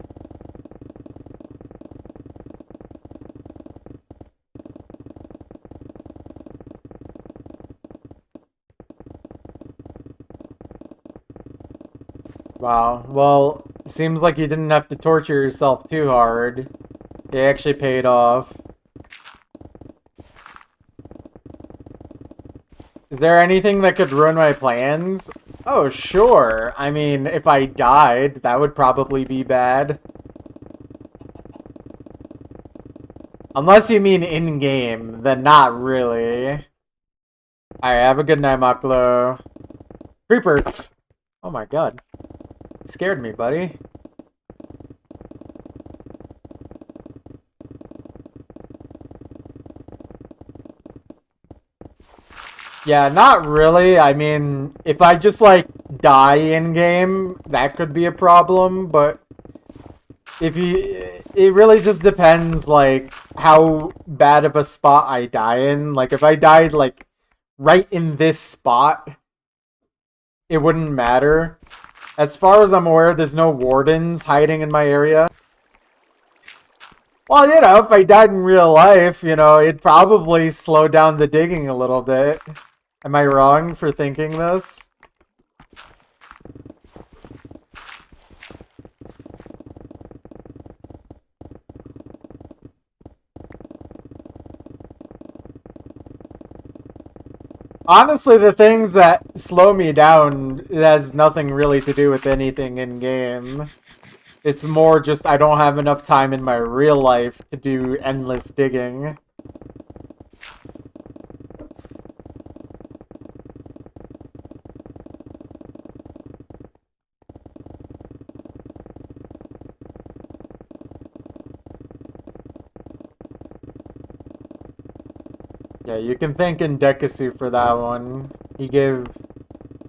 Wow. Well, seems like you didn't have to torture yourself too hard. It actually paid off. Is there anything that could ruin my plans? Oh, sure. I mean, if I died, that would probably be bad. Unless you mean in-game, then not really. Alright, have a good night, Maklo. Creeper! Oh my god. You scared me, buddy. Yeah, not really. I mean, if I just, like, die in-game, that could be a problem, but if you... It really just depends, like, how bad of a spot I die in. Like, if I died, like, right in this spot, it wouldn't matter. As far as I'm aware, there's no wardens hiding in my area. Well, you know, if I died in real life, you know, it'd probably slow down the digging a little bit. Am I wrong for thinking this? Honestly, the things that slow me down, it has nothing really to do with anything in-game. It's more just I don't have enough time in my real life to do endless digging. Yeah, you can thank Indekasu for that one. He gave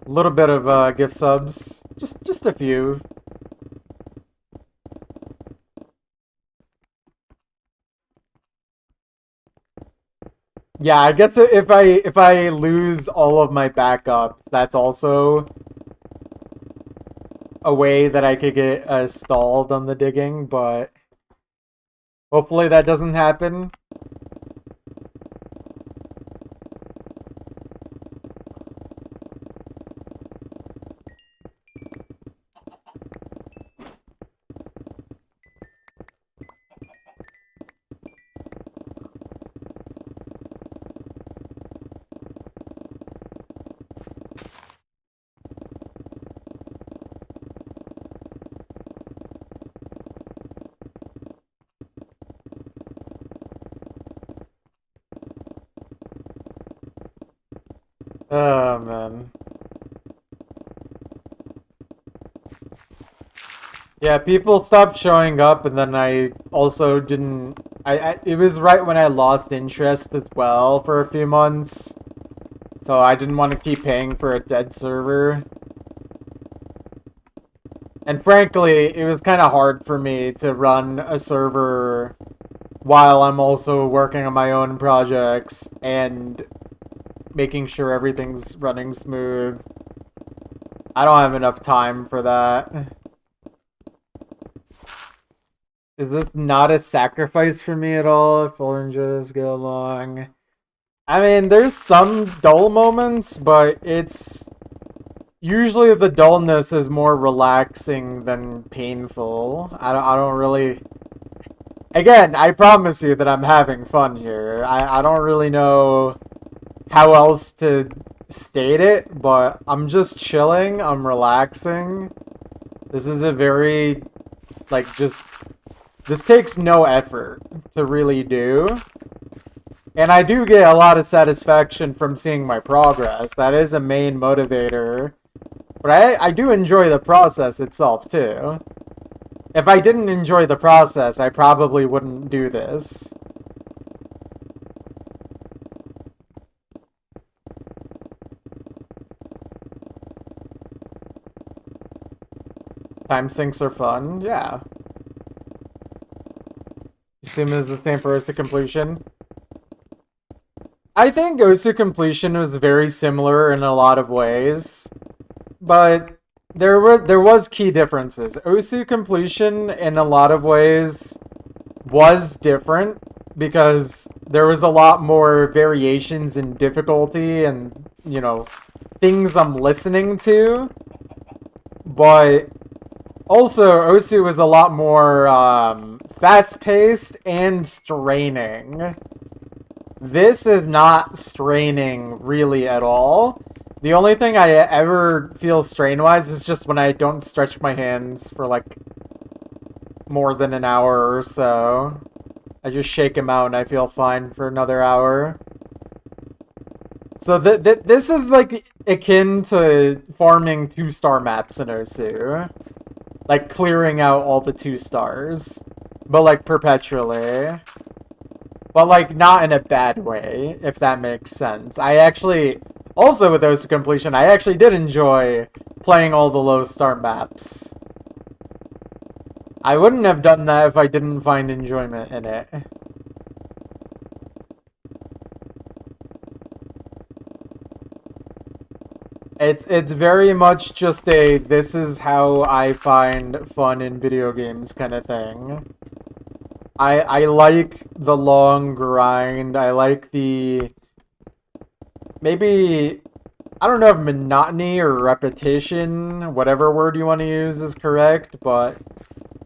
a little bit of gift subs. Just a few. Yeah, I guess if I lose all of my backups, that's also a way that I could get stalled on the digging, but hopefully that doesn't happen. Oh, man. Yeah, people stopped showing up, and then I also didn't... it was right when I lost interest as well for a few months. So I didn't want to keep paying for a dead server. And frankly, it was kind of hard for me to run a server while I'm also working on my own projects and making sure everything's running smooth. I don't have enough time for that. Is this not a sacrifice for me at all if we'll enjoy this, go along? I mean, there's some dull moments, but it's... Usually the dullness is more relaxing than painful. I don't really... Again, I promise you that I'm having fun here. I don't really know how else to state it, but I'm just chilling, I'm relaxing. This is a very, like, just... This takes no effort to really do. And I do get a lot of satisfaction from seeing my progress. That is a main motivator. But I do enjoy the process itself, too. If I didn't enjoy the process, I probably wouldn't do this. Time sinks are fun, yeah. Assume it's the same for Osu Completion. I think Osu Completion was very similar in a lot of ways, but there was key differences. Osu Completion, in a lot of ways, was different because there was a lot more variations in difficulty and, you know, things I'm listening to. But also, Osu was a lot more fast-paced and straining. This is not straining really at all. The only thing I ever feel strain-wise is just when I don't stretch my hands for like more than an hour or so. I just shake them out and I feel fine for another hour. So this is like akin to farming 2-star maps in Osu. Like clearing out all the 2 stars. But like perpetually. But like not in a bad way, if that makes sense. I actually, also with Osu Completion, I actually did enjoy playing all the low star maps. I wouldn't have done that if I didn't find enjoyment in it. It's very much just a, this is how I find fun in video games kind of thing. I like the long grind. I like the, maybe, I don't know if monotony or repetition, whatever word you want to use is correct, but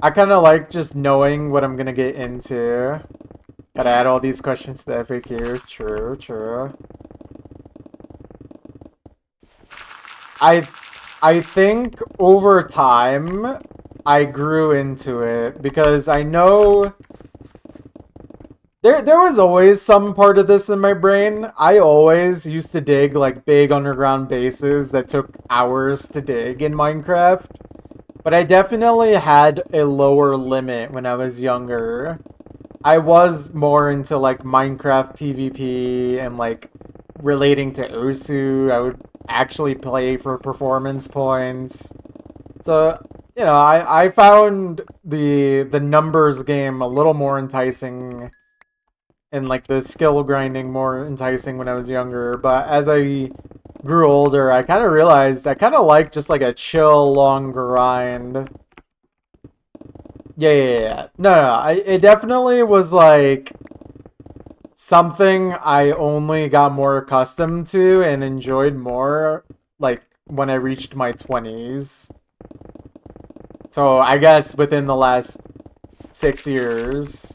I kind of like just knowing what I'm going to get into. Gotta add all these questions to the FAQ. True, true. I think over time I grew into it because I know there was always some part of this in my brain. I always used to dig like big underground bases that took hours to dig in Minecraft. But I definitely had a lower limit when I was younger. I was more into like Minecraft PvP and like relating to Osu. I would actually play for performance points. So, you know, I found the numbers game a little more enticing and like the skill grinding more enticing when I was younger, but as I grew older, I kind of realized I kind of like just like a chill long grind. Yeah. No, it definitely was like something I only got more accustomed to and enjoyed more like when I reached my 20s. So I guess within the last 6 years.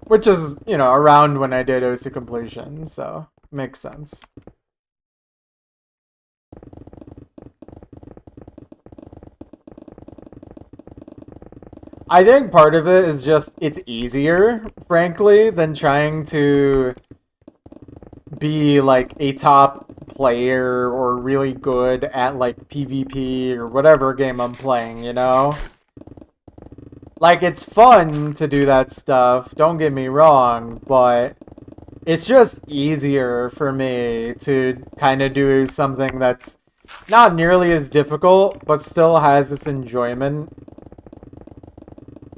Which is, you know, around when I did Osu Completion, so makes sense. I think part of it is just it's easier, frankly, than trying to be like a top player or really good at like PvP or whatever game I'm playing, you know? Like, it's fun to do that stuff, don't get me wrong, but it's just easier for me to kind of do something that's not nearly as difficult, but still has its enjoyment.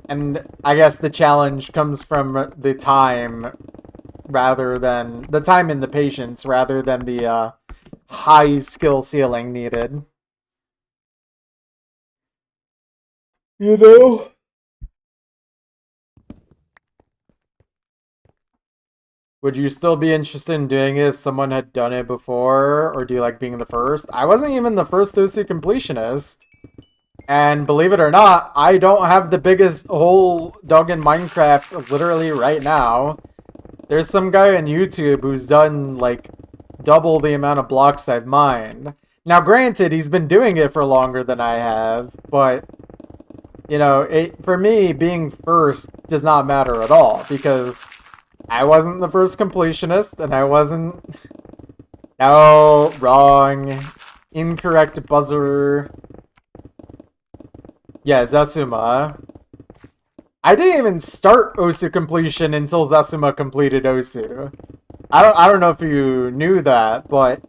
And I guess the challenge comes from the time rather than the time and the patience rather than the high skill ceiling needed. You know? Would you still be interested in doing it if someone had done it before, or do you like being the first? I wasn't even the first Osu completionist. And believe it or not, I don't have the biggest hole dug in Minecraft literally right now. There's some guy on YouTube who's done, like, double the amount of blocks I've mined. Now, granted, he's been doing it for longer than I have, but, you know, for me, being first does not matter at all, because I wasn't the first completionist, and I wasn't... No, wrong. Incorrect buzzer. Yeah, Zesuma. I didn't even start Osu completion until Zesuma completed Osu. I don't know if you knew that, but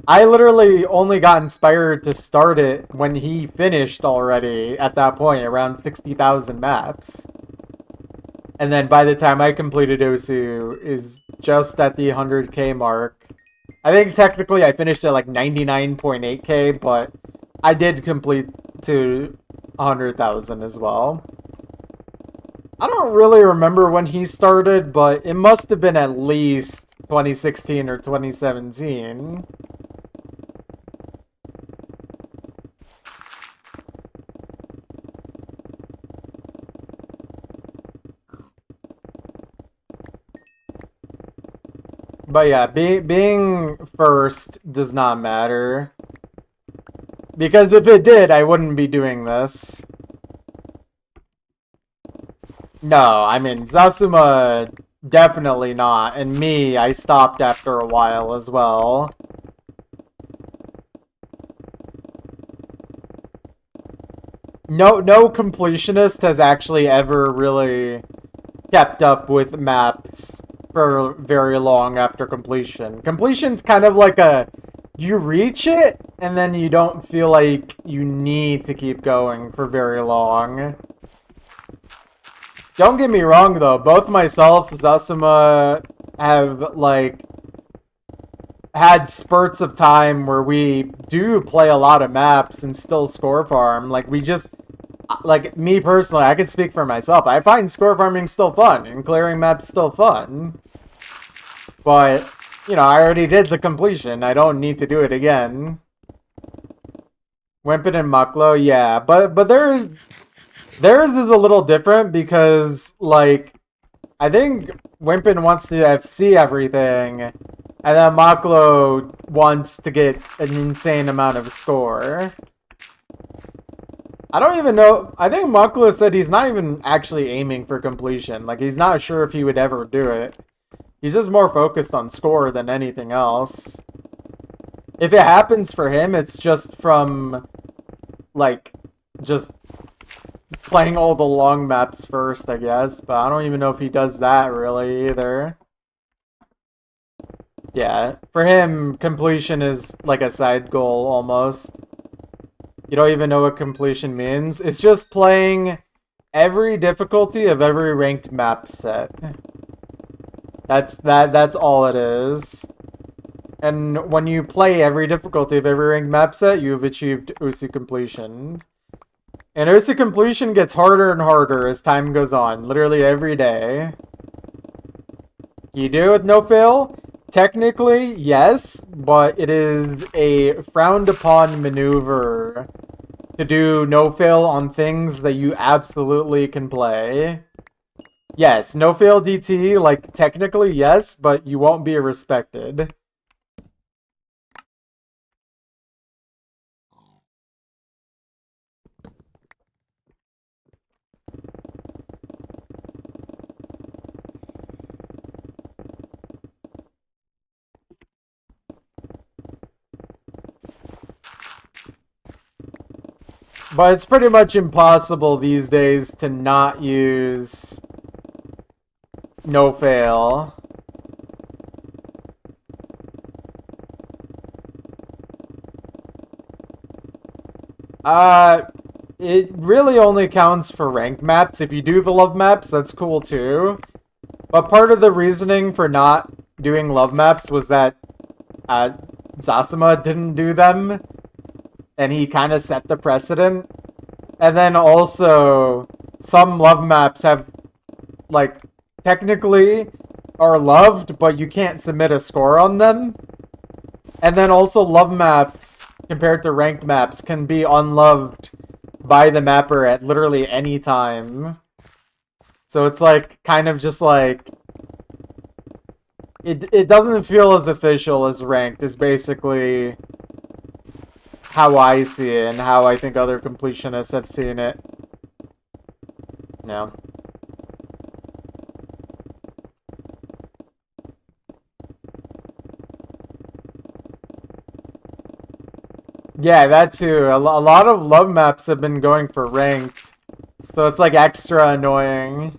I literally only got inspired to start it when he finished already at that point, around 60,000 maps. And then by the time I completed Osu, is just at the 100k mark. I think technically I finished at like 99.8k, but I did complete to 100,000 as well. I don't really remember when he started, but it must have been at least 2016 or 2017. But yeah, being first does not matter. Because if it did, I wouldn't be doing this. No, I mean, Zasuma, definitely not. And me, I stopped after a while as well. No completionist has actually ever really kept up with maps for very long after completion. Completion's kind of like you reach it, and then you don't feel like you need to keep going for very long. Don't get me wrong, though. Both myself, Zasuma, have, like, had spurts of time where we do play a lot of maps and still score farm. Like, we just... Like, me personally, I can speak for myself. I find score farming still fun, and clearing maps still fun. But, you know, I already did the completion. I don't need to do it again. Wimpin and Muklo, yeah. But theirs is a little different because, like, I think Wimpin wants to FC everything, and then Muklo wants to get an insane amount of score. I don't even know. I think Muklo said he's not even actually aiming for completion. Like, he's not sure if he would ever do it. He's just more focused on score than anything else. If it happens for him, it's just from, like, just playing all the long maps first, I guess. But I don't even know if he does that, really, either. Yeah, for him, completion is like a side goal, almost. You don't even know what completion means. It's just playing every difficulty of every ranked map set. That's all it is. And when you play every difficulty of every ranked map set, you've achieved Osu completion. And Osu completion gets harder and harder as time goes on, literally every day. You do it with no fail? Technically, yes, but it is a frowned upon maneuver to do no fail on things that you absolutely can play. Yes, no fail DT, like, technically, yes, but you won't be respected. But it's pretty much impossible these days to not use no fail. It really only counts for ranked maps. If you do the love maps, that's cool too. But part of the reasoning for not doing love maps was that Zasuma didn't do them, and he kind of set the precedent. And then also, some love maps have, like, technically are loved, but you can't submit a score on them. And then also love maps, compared to ranked maps, can be unloved by the mapper at literally any time. So it's like, kind of just like... It doesn't feel as official as ranked, is basically how I see it and how I think other completionists have seen it. No. Yeah, that too. A lot of love maps have been going for ranked. So it's like extra annoying.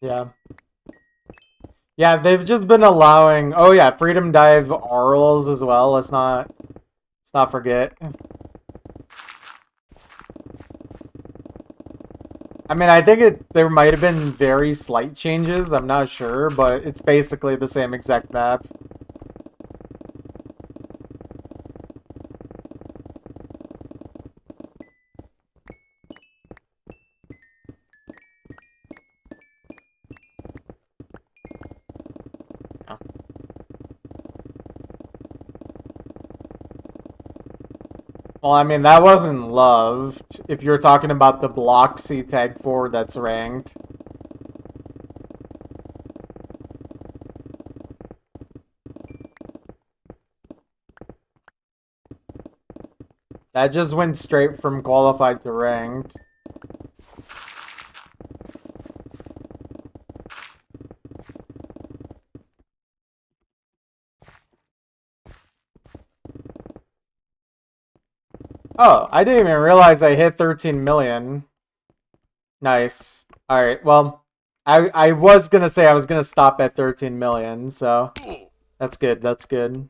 Yeah. Yeah, they've just been allowing. Oh yeah, Freedom Dive Arls as well. Let's not forget. I mean, I think there might have been very slight changes. I'm not sure, but it's basically the same exact map. Well, I mean, that wasn't loved. If you're talking about the Bloxy Tag 4 that's ranked. That just went straight from qualified to ranked. Oh, I didn't even realize I hit 13 million. Nice. Alright, well, I was gonna say I was gonna stop at 13 million, so that's good, that's good.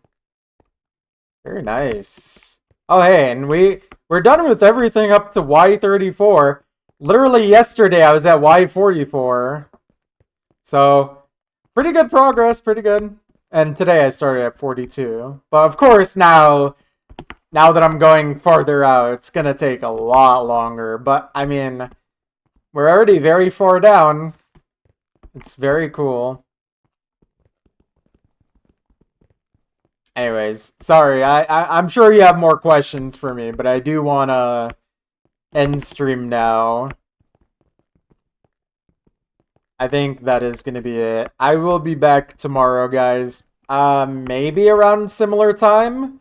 Very nice. Oh hey, and we're done with everything up to Y34. Literally yesterday I was at Y44. So pretty good progress, pretty good. And today I started at 42. But of course now that I'm going farther out, it's gonna take a lot longer. But I mean, we're already very far down. It's very cool. Anyways, sorry. I'm sure you have more questions for me, but I do wanna end stream now. I think that is gonna be it. I will be back tomorrow, guys. Maybe around similar time.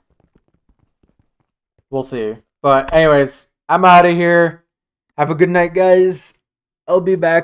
We'll see. But anyways, I'm out of here. Have a good night, guys. I'll be back.